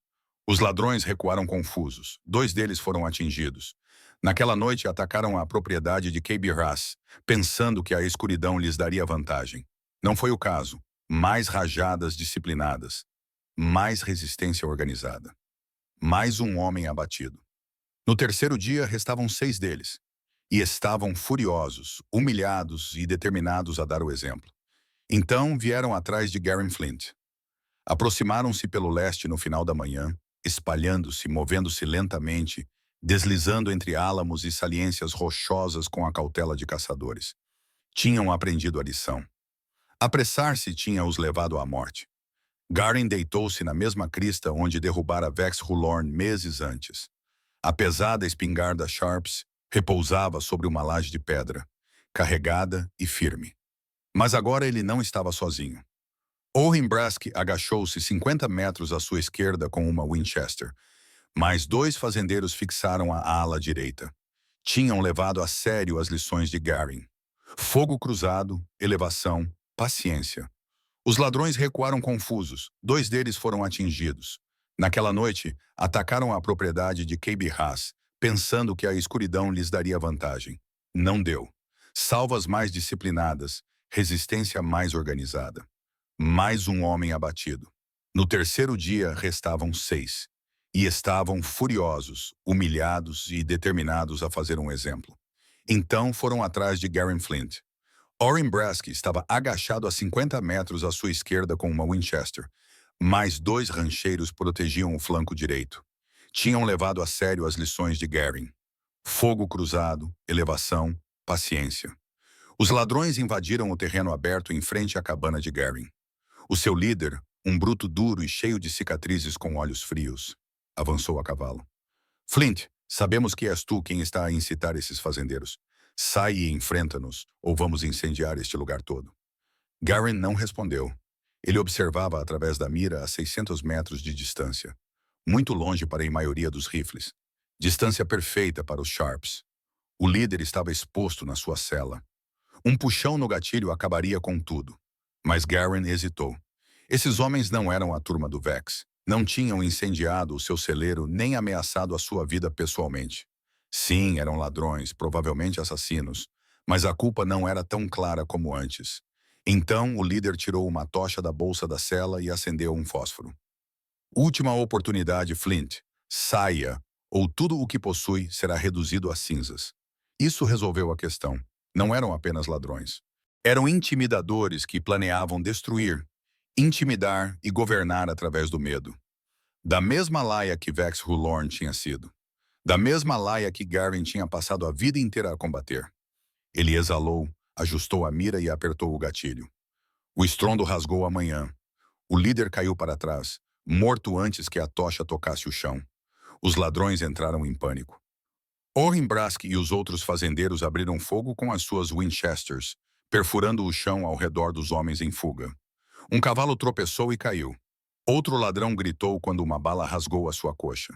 Os ladrões recuaram confusos. 2 deles foram atingidos. Naquela noite, atacaram a propriedade de K.B. Haas, pensando que a escuridão lhes daria vantagem. Não foi o caso. Mais rajadas disciplinadas. Mais resistência organizada. Mais um homem abatido. No terceiro dia, restavam 6 deles. E estavam furiosos, humilhados e determinados a dar o exemplo. Então vieram atrás de Garin Flint. Aproximaram-se pelo leste no final da manhã, espalhando-se, movendo-se lentamente, deslizando entre álamos e saliências rochosas com a cautela de caçadores. Tinham aprendido a lição. Apressar-se tinha os levado à morte. Garin deitou-se na mesma crista onde derrubara Vex Rulorn meses antes. A pesada espingarda Sharps repousava sobre uma laje de pedra, carregada e firme. Mas agora ele não estava sozinho. Orin Brask agachou-se 50 metros à sua esquerda com uma Winchester. Mais 2 fazendeiros fixaram a ala direita. Tinham levado a sério as lições de Garin. Fogo cruzado, elevação, paciência. Os ladrões recuaram confusos. 2 deles foram atingidos. Naquela noite, atacaram a propriedade de K.B. Haas, pensando que a escuridão lhes daria vantagem. Não deu. Salvas mais disciplinadas, resistência mais organizada. Mais um homem abatido. No terceiro dia, restavam 6. E estavam furiosos, humilhados e determinados a fazer um exemplo. Então foram atrás de Garin Flint. Orin Brask estava agachado a 50 metros à sua esquerda com uma Winchester. Mais 2 rancheiros protegiam o flanco direito. Tinham levado a sério as lições de Garin. Fogo cruzado, elevação, paciência. Os ladrões invadiram o terreno aberto em frente à cabana de Garin. O seu líder, um bruto duro e cheio de cicatrizes com olhos frios, avançou a cavalo. Flint, sabemos que és tu quem está a incitar esses fazendeiros. Sai e enfrenta-nos, ou vamos incendiar este lugar todo. Garin não respondeu. Ele observava através da mira a 600 metros de distância. Muito longe para a maioria dos rifles. Distância perfeita para os Sharps. O líder estava exposto na sua cela. Um puxão no gatilho acabaria com tudo. Mas Garin hesitou. Esses homens não eram a turma do Vex. Não tinham incendiado o seu celeiro nem ameaçado a sua vida pessoalmente. Sim, eram ladrões, provavelmente assassinos, mas a culpa não era tão clara como antes. Então, o líder tirou uma tocha da bolsa da cela e acendeu um fósforo. Última oportunidade, Flint. Saia, ou tudo o que possui será reduzido a cinzas. Isso resolveu a questão. Não eram apenas ladrões. Eram intimidadores que planeavam destruir, intimidar e governar através do medo. Da mesma laia que Vex Hullorn tinha sido. Da mesma laia que Garen tinha passado a vida inteira a combater. Ele exalou, ajustou a mira e apertou o gatilho. O estrondo rasgou a manhã. O líder caiu para trás, morto antes que a tocha tocasse o chão. Os ladrões entraram em pânico. Orrin Brask e os outros fazendeiros abriram fogo com as suas Winchesters, perfurando o chão ao redor dos homens em fuga. Um cavalo tropeçou e caiu. Outro ladrão gritou quando uma bala rasgou a sua coxa.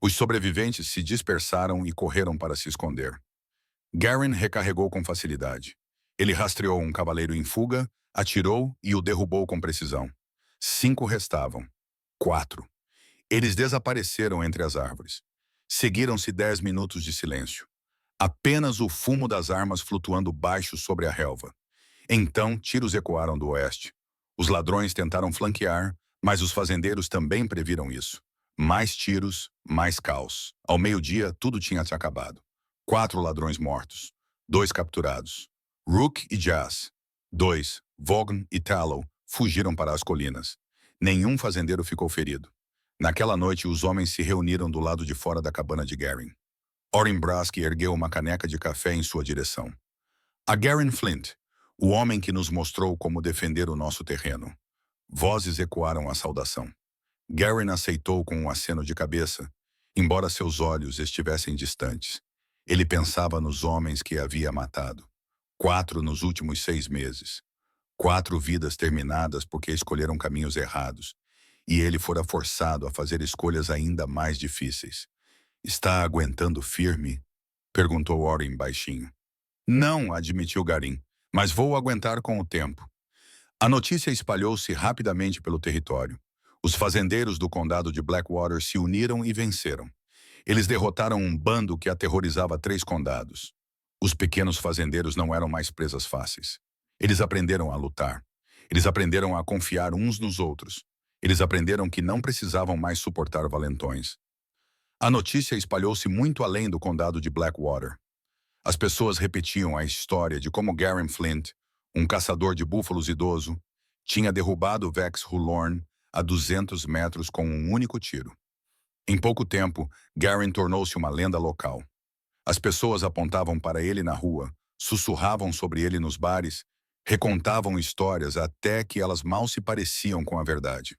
Os sobreviventes se dispersaram e correram para se esconder. Garen recarregou com facilidade. Ele rastreou um cavaleiro em fuga, atirou e o derrubou com precisão. 5 restavam. 4. Eles desapareceram entre as árvores. Seguiram-se 10 minutos de silêncio. Apenas o fumo das armas flutuando baixo sobre a relva. Então, tiros ecoaram do oeste. Os ladrões tentaram flanquear, mas os fazendeiros também previram isso. Mais tiros, mais caos. Ao meio-dia, tudo tinha se acabado. 4 ladrões mortos. 2 capturados. Rook e Jazz. 2, Vaughn e Tallow, fugiram para as colinas. Nenhum fazendeiro ficou ferido. Naquela noite, os homens se reuniram do lado de fora da cabana de Garen. Orrin Brask ergueu uma caneca de café em sua direção. A Garen Flint, o homem que nos mostrou como defender o nosso terreno. Vozes ecoaram a saudação. Garen aceitou com um aceno de cabeça, embora seus olhos estivessem distantes. Ele pensava nos homens que havia matado. 4 nos últimos 6 meses. 4 vidas terminadas porque escolheram caminhos errados. E ele fora forçado a fazer escolhas ainda mais difíceis. Está aguentando firme? Perguntou Orrin baixinho. Não, admitiu Garin, mas vou aguentar com o tempo. A notícia espalhou-se rapidamente pelo território. Os fazendeiros do condado de Blackwater se uniram e venceram. Eles derrotaram um bando que aterrorizava 3 condados. Os pequenos fazendeiros não eram mais presas fáceis. Eles aprenderam a lutar. Eles aprenderam a confiar uns nos outros. Eles aprenderam que não precisavam mais suportar valentões. A notícia espalhou-se muito além do condado de Blackwater. As pessoas repetiam a história de como Garen Flint, um caçador de búfalos idoso, tinha derrubado Vex Hullorn a 200 metros com um único tiro. Em pouco tempo, Garen tornou-se uma lenda local. As pessoas apontavam para ele na rua, sussurravam sobre ele nos bares, recontavam histórias até que elas mal se pareciam com a verdade.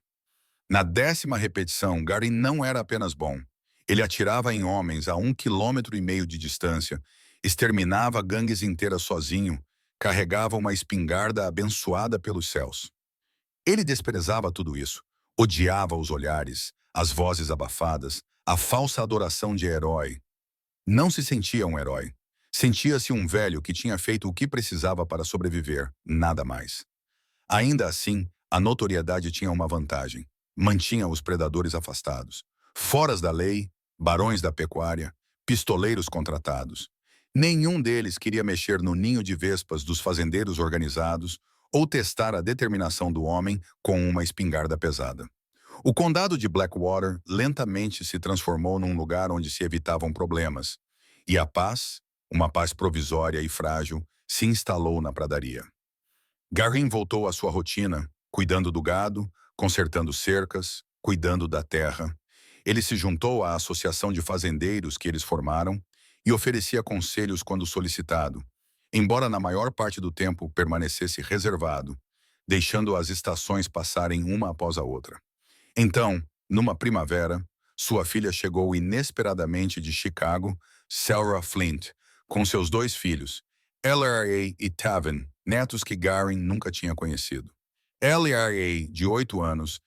Na 10ª repetição, Garen não era apenas bom. Ele atirava em homens a 1,5 km de distância, exterminava gangues inteiras sozinho, carregava uma espingarda abençoada pelos céus. Ele desprezava tudo isso, odiava os olhares, as vozes abafadas, a falsa adoração de herói. Não se sentia um herói. Sentia-se um velho que tinha feito o que precisava para sobreviver, nada mais. Ainda assim, a notoriedade tinha uma vantagem. Mantinha os predadores afastados. Foras da lei, barões da pecuária, pistoleiros contratados. Nenhum deles queria mexer no ninho de vespas dos fazendeiros organizados ou testar a determinação do homem com uma espingarda pesada. O condado de Blackwater lentamente se transformou num lugar onde se evitavam problemas, e a paz, uma paz provisória e frágil, se instalou na pradaria. Garen voltou à sua rotina, cuidando do gado, consertando cercas, cuidando da terra. Ele se juntou à associação de fazendeiros que eles formaram e oferecia conselhos quando solicitado, embora na maior parte do tempo permanecesse reservado, deixando as estações passarem uma após a outra. Então, numa primavera, sua filha chegou inesperadamente de Chicago, Sarah Flint, com seus 2 filhos, LRA e Taven, netos que Garen nunca tinha conhecido. LRA, de 8 anos,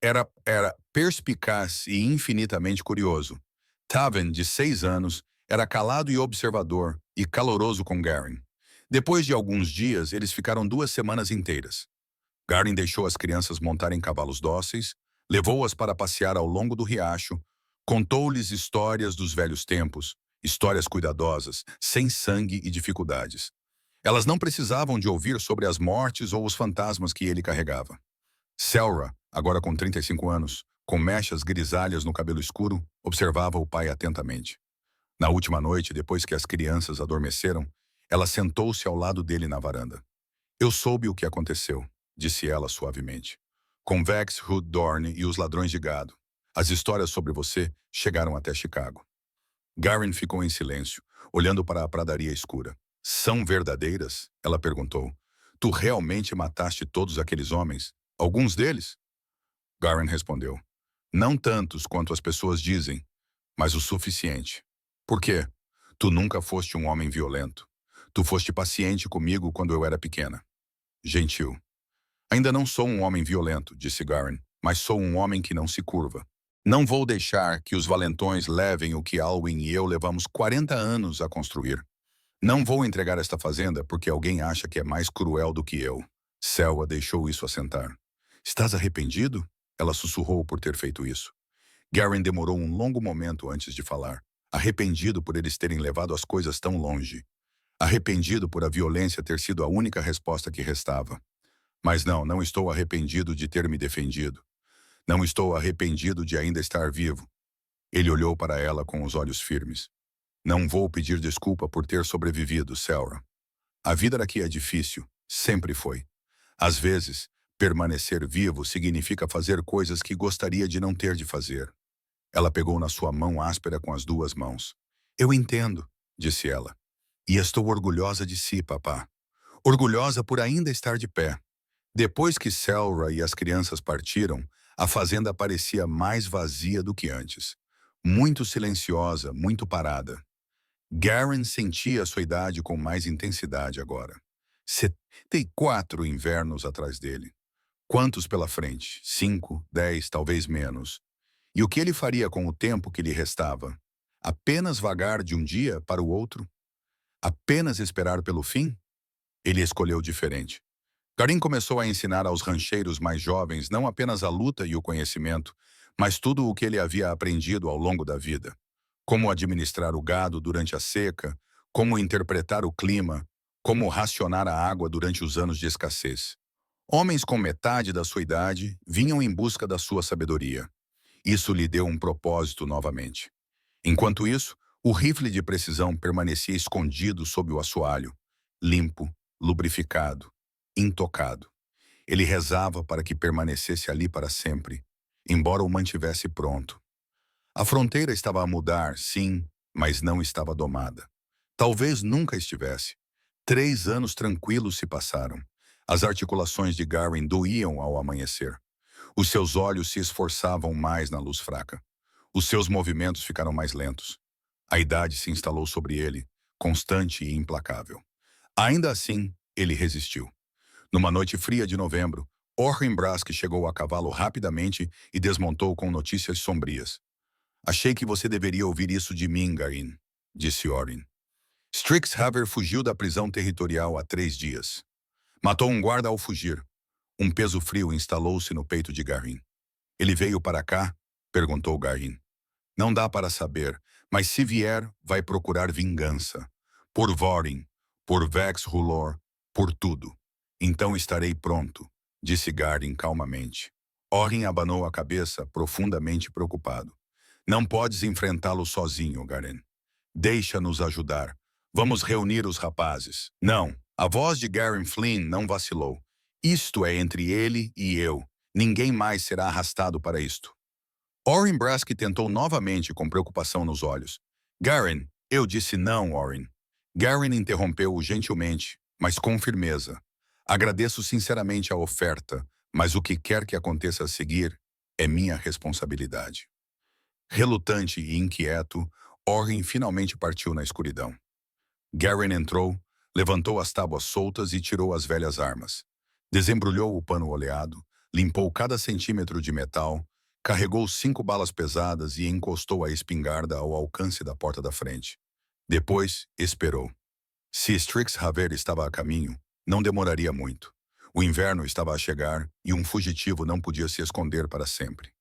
era perspicaz e infinitamente curioso. Taven, de 6 anos, era calado e observador e caloroso com Garen. Depois de alguns dias, eles ficaram 2 semanas inteiras. Garen deixou as crianças montarem cavalos dóceis, levou-as para passear ao longo do riacho, contou-lhes histórias dos velhos tempos, histórias cuidadosas, sem sangue e dificuldades. Elas não precisavam de ouvir sobre as mortes ou os fantasmas que ele carregava. Selra, agora com 35 anos, com mechas grisalhas no cabelo escuro, observava o pai atentamente. Na última noite, depois que as crianças adormeceram, ela sentou-se ao lado dele na varanda. Eu soube o que aconteceu, disse ela suavemente. Com Vex, Hood Dorn e os ladrões de gado. As histórias sobre você chegaram até Chicago. Garen ficou em silêncio, olhando para a pradaria escura. São verdadeiras? Ela perguntou. Tu realmente mataste todos aqueles homens? Alguns deles? Garen respondeu. Não tantos quanto as pessoas dizem, mas o suficiente. Por quê? Tu nunca foste um homem violento. Tu foste paciente comigo quando eu era pequena. Gentil. Ainda não sou um homem violento, disse Garen, mas sou um homem que não se curva. Não vou deixar que os valentões levem o que Alwyn e eu levamos 40 anos a construir. Não vou entregar esta fazenda porque alguém acha que é mais cruel do que eu. Selwa deixou isso assentar. Estás arrependido? Ela sussurrou por ter feito isso. Garen demorou um longo momento antes de falar. Arrependido por eles terem levado as coisas tão longe. Arrependido por a violência ter sido a única resposta que restava. Mas não estou arrependido de ter me defendido. Não estou arrependido de ainda estar vivo. Ele olhou para ela com os olhos firmes. Não vou pedir desculpa por ter sobrevivido, Selra. A vida daqui é difícil, sempre foi. Às vezes, permanecer vivo significa fazer coisas que gostaria de não ter de fazer. Ela pegou na sua mão áspera com as duas mãos. Eu entendo, disse ela. E estou orgulhosa de si, papá. Orgulhosa por ainda estar de pé. Depois que Selra e as crianças partiram, a fazenda parecia mais vazia do que antes. Muito silenciosa, muito parada. Garen sentia a sua idade com mais intensidade agora. 74 invernos atrás dele. Quantos pela frente? 5, 10, talvez menos. E o que ele faria com o tempo que lhe restava? Apenas vagar de um dia para o outro? Apenas esperar pelo fim? Ele escolheu diferente. Garen começou a ensinar aos rancheiros mais jovens não apenas a luta e o conhecimento, mas tudo o que ele havia aprendido ao longo da vida. Como administrar o gado durante a seca, como interpretar o clima, como racionar a água durante os anos de escassez. Homens com metade da sua idade vinham em busca da sua sabedoria. Isso lhe deu um propósito novamente. Enquanto isso, o rifle de precisão permanecia escondido sob o assoalho, limpo, lubrificado, intocado. Ele rezava para que permanecesse ali para sempre, embora o mantivesse pronto. A fronteira estava a mudar, sim, mas não estava domada. Talvez nunca estivesse. 3 anos tranquilos se passaram. As articulações de Garen doíam ao amanhecer. Os seus olhos se esforçavam mais na luz fraca. Os seus movimentos ficaram mais lentos. A idade se instalou sobre ele, constante e implacável. Ainda assim, ele resistiu. Numa noite fria de novembro, Orrin Brask chegou a cavalo rapidamente e desmontou com notícias sombrias. Achei que você deveria ouvir isso de mim, Garen, disse Orrin. Strixhaven fugiu da prisão territorial há 3 dias. Matou um guarda ao fugir. Um peso frio instalou-se no peito de Garen. Ele veio para cá? Perguntou Garen. Não dá para saber, mas se vier, vai procurar vingança. Por Vorin, por Vex Rulor, por tudo. Então estarei pronto, disse Garen calmamente. Orrin abanou a cabeça, profundamente preocupado. Não podes enfrentá-lo sozinho, Garen. Deixa-nos ajudar. Vamos reunir os rapazes. Não, a voz de Garen Flynn não vacilou. Isto é entre ele e eu. Ninguém mais será arrastado para isto. Orrin Brask tentou novamente com preocupação nos olhos. Garen, eu disse não, Orrin. Garen interrompeu-o gentilmente, mas com firmeza. Agradeço sinceramente a oferta, mas o que quer que aconteça a seguir é minha responsabilidade. Relutante e inquieto, Orrin finalmente partiu na escuridão. Garen entrou, levantou as tábuas soltas e tirou as velhas armas. Desembrulhou o pano oleado, limpou cada centímetro de metal, carregou 5 balas pesadas e encostou a espingarda ao alcance da porta da frente. Depois, esperou. Se Strixhaven estava a caminho, não demoraria muito. O inverno estava a chegar e um fugitivo não podia se esconder para sempre.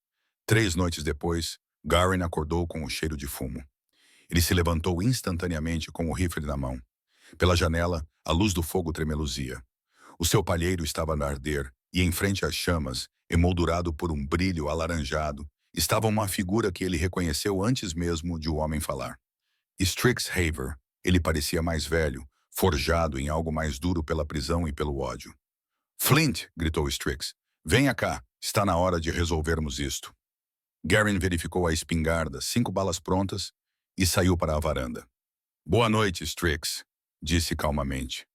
3 noites depois, Garen acordou com o cheiro de fumo. Ele se levantou instantaneamente com o rifle na mão. Pela janela, a luz do fogo tremeluzia. O seu palheiro estava a arder e, em frente às chamas, emoldurado por um brilho alaranjado, estava uma figura que ele reconheceu antes mesmo de o homem falar. Strixhaven. Ele parecia mais velho, forjado em algo mais duro pela prisão e pelo ódio. Flint, gritou Strix. Venha cá, está na hora de resolvermos isto. Garin verificou a espingarda, 5 balas prontas, e saiu para a varanda. Boa noite, Strix, disse calmamente.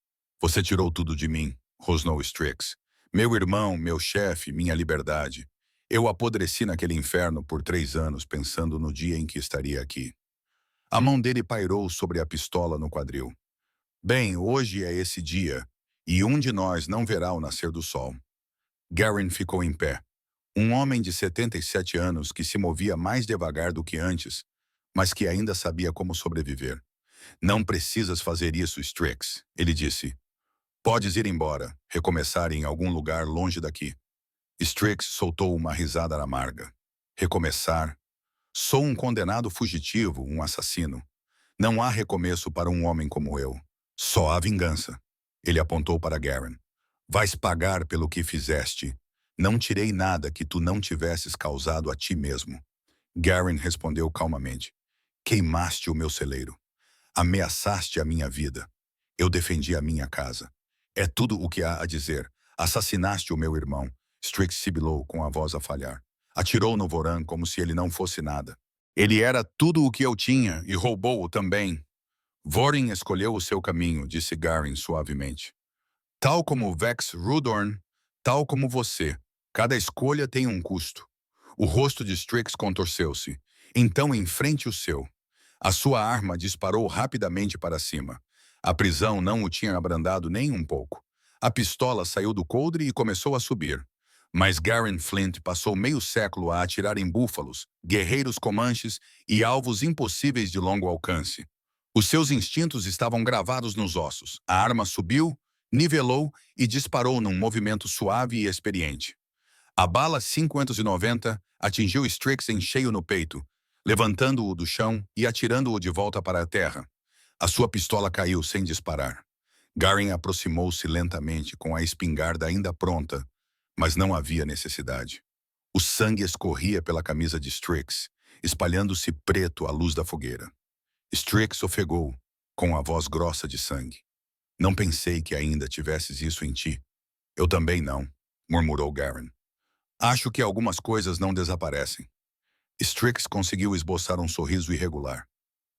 Você tirou tudo de mim, rosnou Strix. Meu irmão, meu chefe, minha liberdade. Eu apodreci naquele inferno por 3 anos pensando no dia em que estaria aqui. A mão dele pairou sobre a pistola no quadril. Bem, hoje é esse dia, e um de nós não verá o nascer do sol. Garin ficou em pé. Um homem de 77 anos que se movia mais devagar do que antes, mas que ainda sabia como sobreviver. Não precisas fazer isso, Strix, ele disse. Podes ir embora, recomeçar em algum lugar longe daqui. Strix soltou uma risada amarga. Recomeçar? Sou um condenado fugitivo, um assassino. Não há recomeço para um homem como eu. Só há vingança. Ele apontou para Garin. Vais pagar pelo que fizeste. Não tirei nada que tu não tivesses causado a ti mesmo. Garin respondeu calmamente. Queimaste o meu celeiro. Ameaçaste a minha vida. Eu defendi a minha casa. É tudo o que há a dizer. Assassinaste o meu irmão. Strix sibilou com a voz a falhar. Atirou no Voran como se ele não fosse nada. Ele era tudo o que eu tinha e roubou-o também. Vorin escolheu o seu caminho, disse Garin suavemente. Tal como Vex Rudorn, tal como você. Cada escolha tem um custo. O rosto de Strix contorceu-se. Então enfrente o seu. A sua arma disparou rapidamente para cima. A prisão não o tinha abrandado nem um pouco. A pistola saiu do coldre e começou a subir. Mas Garin Flint passou meio século a atirar em búfalos, guerreiros comanches e alvos impossíveis de longo alcance. Os seus instintos estavam gravados nos ossos. A arma subiu, nivelou e disparou num movimento suave e experiente. A bala 590 atingiu Strix em cheio no peito, levantando-o do chão e atirando-o de volta para a terra. A sua pistola caiu sem disparar. Garin aproximou-se lentamente, com a espingarda ainda pronta, mas não havia necessidade. O sangue escorria pela camisa de Strix, espalhando-se preto à luz da fogueira. Strix ofegou, com a voz grossa de sangue. Não pensei que ainda tivesses isso em ti. Eu também não, murmurou Garin. Acho que algumas coisas não desaparecem. Strix conseguiu esboçar um sorriso irregular.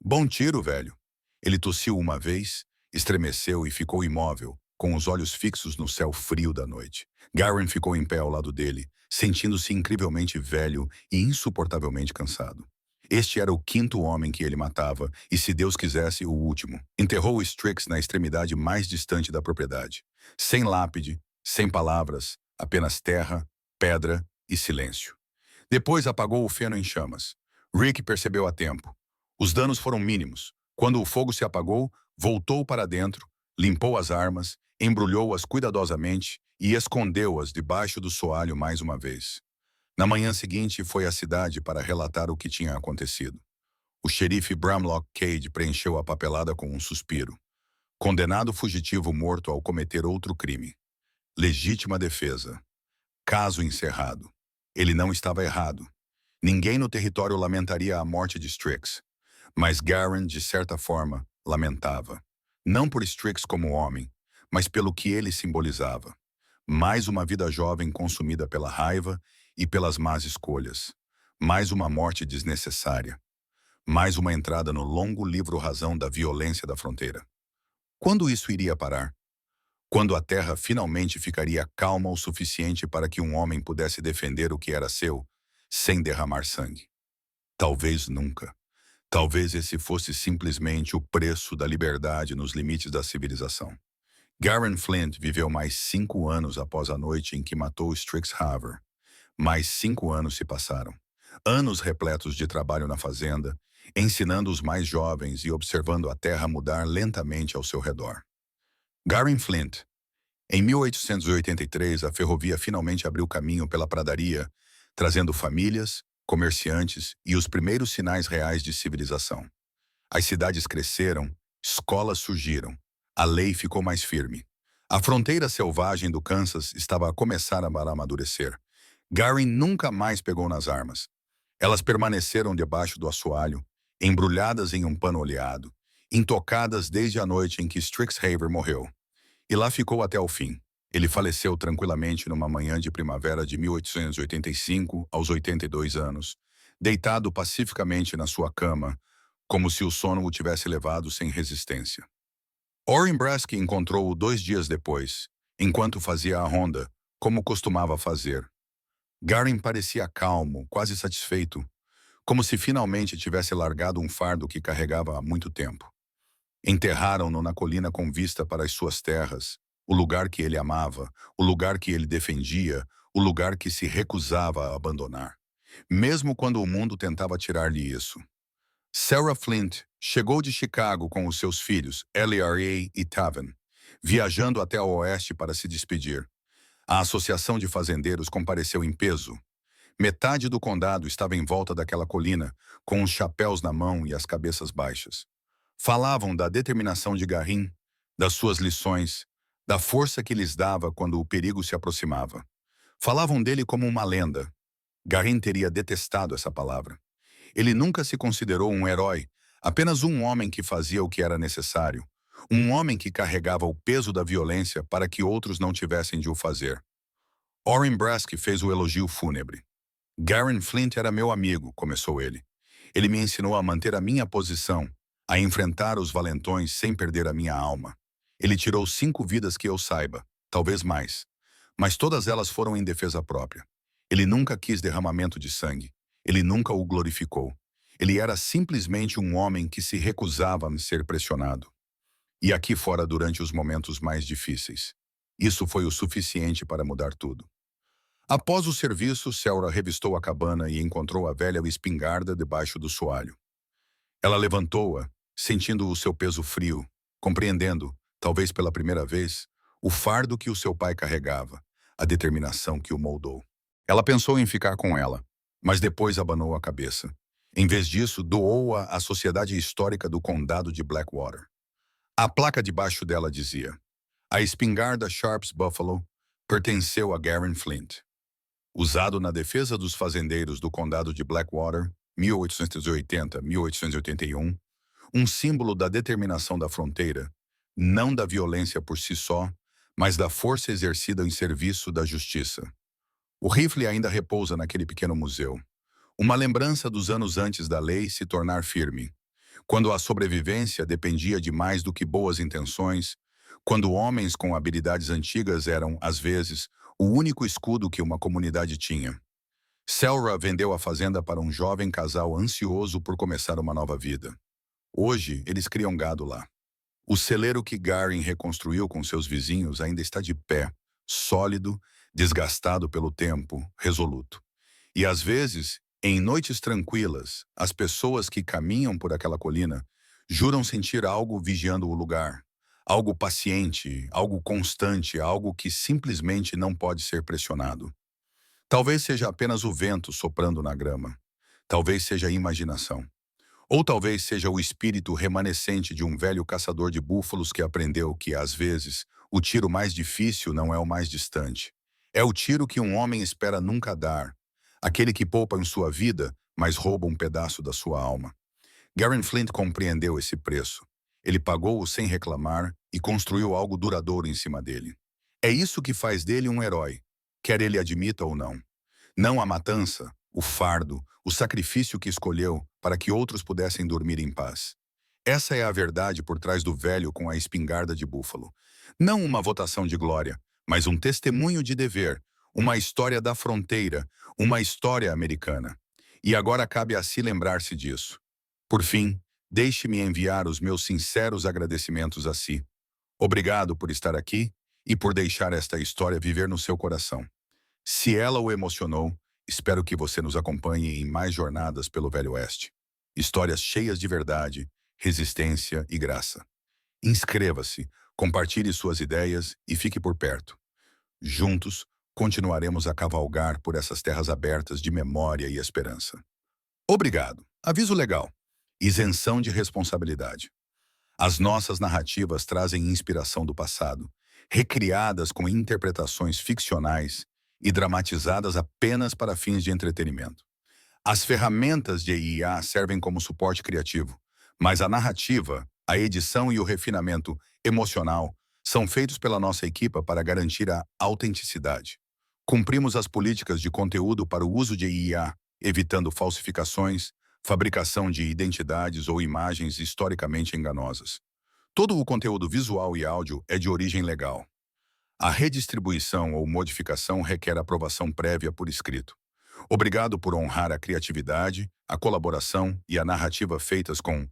Bom tiro, velho. Ele tossiu uma vez, estremeceu e ficou imóvel, com os olhos fixos no céu frio da noite. Garin ficou em pé ao lado dele, sentindo-se incrivelmente velho e insuportavelmente cansado. Este era o 5º homem que ele matava, e se Deus quisesse, o último. Enterrou Strix na extremidade mais distante da propriedade. Sem lápide, sem palavras, apenas terra, pedra e silêncio. Depois apagou o feno em chamas. Rick percebeu a tempo. Os danos foram mínimos. Quando o fogo se apagou, voltou para dentro, limpou as armas, embrulhou-as cuidadosamente e escondeu-as debaixo do soalho mais uma vez. Na manhã seguinte, foi à cidade para relatar o que tinha acontecido. O xerife Bramlock Cade preencheu a papelada com um suspiro. Condenado fugitivo morto ao cometer outro crime. Legítima defesa. Caso encerrado. Ele não estava errado. Ninguém no território lamentaria a morte de Strix. Mas Garin, de certa forma, lamentava. Não por Strix como homem, mas pelo que ele simbolizava. Mais uma vida jovem consumida pela raiva e pelas más escolhas. Mais uma morte desnecessária. Mais uma entrada no longo livro-razão da violência da fronteira. Quando isso iria parar? Quando a terra finalmente ficaria calma o suficiente para que um homem pudesse defender o que era seu, sem derramar sangue? Talvez nunca. Talvez esse fosse simplesmente o preço da liberdade nos limites da civilização. Garin Flint viveu mais 5 anos após a noite em que matou Strixhaven. Mais 5 anos se passaram. Anos repletos de trabalho na fazenda, ensinando os mais jovens e observando a terra mudar lentamente ao seu redor. Garin Flint. Em 1883, a ferrovia finalmente abriu caminho pela pradaria, trazendo famílias, comerciantes e os primeiros sinais reais de civilização. As cidades cresceram, escolas surgiram, a lei ficou mais firme. A fronteira selvagem do Kansas estava a começar a amadurecer. Garin nunca mais pegou nas armas. Elas permaneceram debaixo do assoalho, embrulhadas em um pano oleado, intocadas desde a noite em que Strixhaven morreu. E lá ficou até o fim. Ele faleceu tranquilamente numa manhã de primavera de 1885, aos 82 anos, deitado pacificamente na sua cama, como se o sono o tivesse levado sem resistência. Orrin Bresky encontrou-o 2 dias depois, enquanto fazia a ronda, como costumava fazer. Garin parecia calmo, quase satisfeito, como se finalmente tivesse largado um fardo que carregava há muito tempo. Enterraram-no na colina com vista para as suas terras, o lugar que ele amava, o lugar que ele defendia, o lugar que se recusava a abandonar, mesmo quando o mundo tentava tirar-lhe isso. Sarah Flint chegou de Chicago com os seus filhos, L.R.A. e Taven, viajando até o oeste para se despedir. A Associação de Fazendeiros compareceu em peso. Metade do condado estava em volta daquela colina, com os chapéus na mão e as cabeças baixas. Falavam da determinação de Garin, das suas lições, da força que lhes dava quando o perigo se aproximava. Falavam dele como uma lenda. Garin teria detestado essa palavra. Ele nunca se considerou um herói, apenas um homem que fazia o que era necessário. Um homem que carregava o peso da violência para que outros não tivessem de o fazer. Orrin Bresky fez o elogio fúnebre. Garin Flint era meu amigo, começou ele. Ele me ensinou a manter a minha posição, a enfrentar os valentões sem perder a minha alma. Ele tirou 5 vidas que eu saiba, talvez mais. Mas todas elas foram em defesa própria. Ele nunca quis derramamento de sangue. Ele nunca o glorificou. Ele era simplesmente um homem que se recusava a ser pressionado. E aqui fora durante os momentos mais difíceis. Isso foi o suficiente para mudar tudo. Após o serviço, Selra revistou a cabana e encontrou a velha espingarda debaixo do soalho. Ela levantou-a, sentindo o seu peso frio, compreendendo, talvez pela primeira vez, o fardo que o seu pai carregava, a determinação que o moldou. Ela pensou em ficar com ela, mas depois abanou a cabeça. Em vez disso, doou-a à Sociedade Histórica do Condado de Blackwater. A placa debaixo dela dizia: a espingarda Sharps Buffalo pertenceu a Garin Flint. Usado na defesa dos fazendeiros do Condado de Blackwater, 1880-1881, um símbolo da determinação da fronteira, não da violência por si só, mas da força exercida em serviço da justiça. O rifle ainda repousa naquele pequeno museu, uma lembrança dos anos antes da lei se tornar firme, quando a sobrevivência dependia de mais do que boas intenções, quando homens com habilidades antigas eram, às vezes, o único escudo que uma comunidade tinha. Selra vendeu a fazenda para um jovem casal ansioso por começar uma nova vida. Hoje, eles criam gado lá. O celeiro que Garin reconstruiu com seus vizinhos ainda está de pé, sólido, desgastado pelo tempo, resoluto. E às vezes, em noites tranquilas, as pessoas que caminham por aquela colina juram sentir algo vigiando o lugar. Algo paciente, algo constante, algo que simplesmente não pode ser pressionado. Talvez seja apenas o vento soprando na grama. Talvez seja a imaginação. Ou talvez seja o espírito remanescente de um velho caçador de búfalos que aprendeu que, às vezes, o tiro mais difícil não é o mais distante. É o tiro que um homem espera nunca dar. Aquele que poupa em sua vida, mas rouba um pedaço da sua alma. Garin Flint compreendeu esse preço. Ele pagou-o sem reclamar e construiu algo duradouro em cima dele. É isso que faz dele um herói, quer ele admita ou não. Não a matança, o fardo, o sacrifício que escolheu para que outros pudessem dormir em paz. Essa é a verdade por trás do velho com a espingarda de búfalo. Não uma votação de glória, mas um testemunho de dever, uma história da fronteira, uma história americana. E agora cabe a si lembrar-se disso. Por fim, deixe-me enviar os meus sinceros agradecimentos a si. Obrigado por estar aqui e por deixar esta história viver no seu coração. Se ela o emocionou, espero que você nos acompanhe em mais jornadas pelo Velho Oeste. Histórias cheias de verdade, resistência e graça. Inscreva-se, compartilhe suas ideias e fique por perto. Juntos, continuaremos a cavalgar por essas terras abertas de memória e esperança. Obrigado. Aviso legal. Isenção de responsabilidade. As nossas narrativas trazem inspiração do passado, recriadas com interpretações ficcionais e dramatizadas apenas para fins de entretenimento. As ferramentas de IA servem como suporte criativo, mas a narrativa, a edição e o refinamento emocional são feitos pela nossa equipa para garantir a autenticidade. Cumprimos as políticas de conteúdo para o uso de IA, evitando falsificações, fabricação de identidades ou imagens historicamente enganosas. Todo o conteúdo visual e áudio é de origem legal. A redistribuição ou modificação requer aprovação prévia por escrito. Obrigado por honrar a criatividade, a colaboração e a narrativa feitas com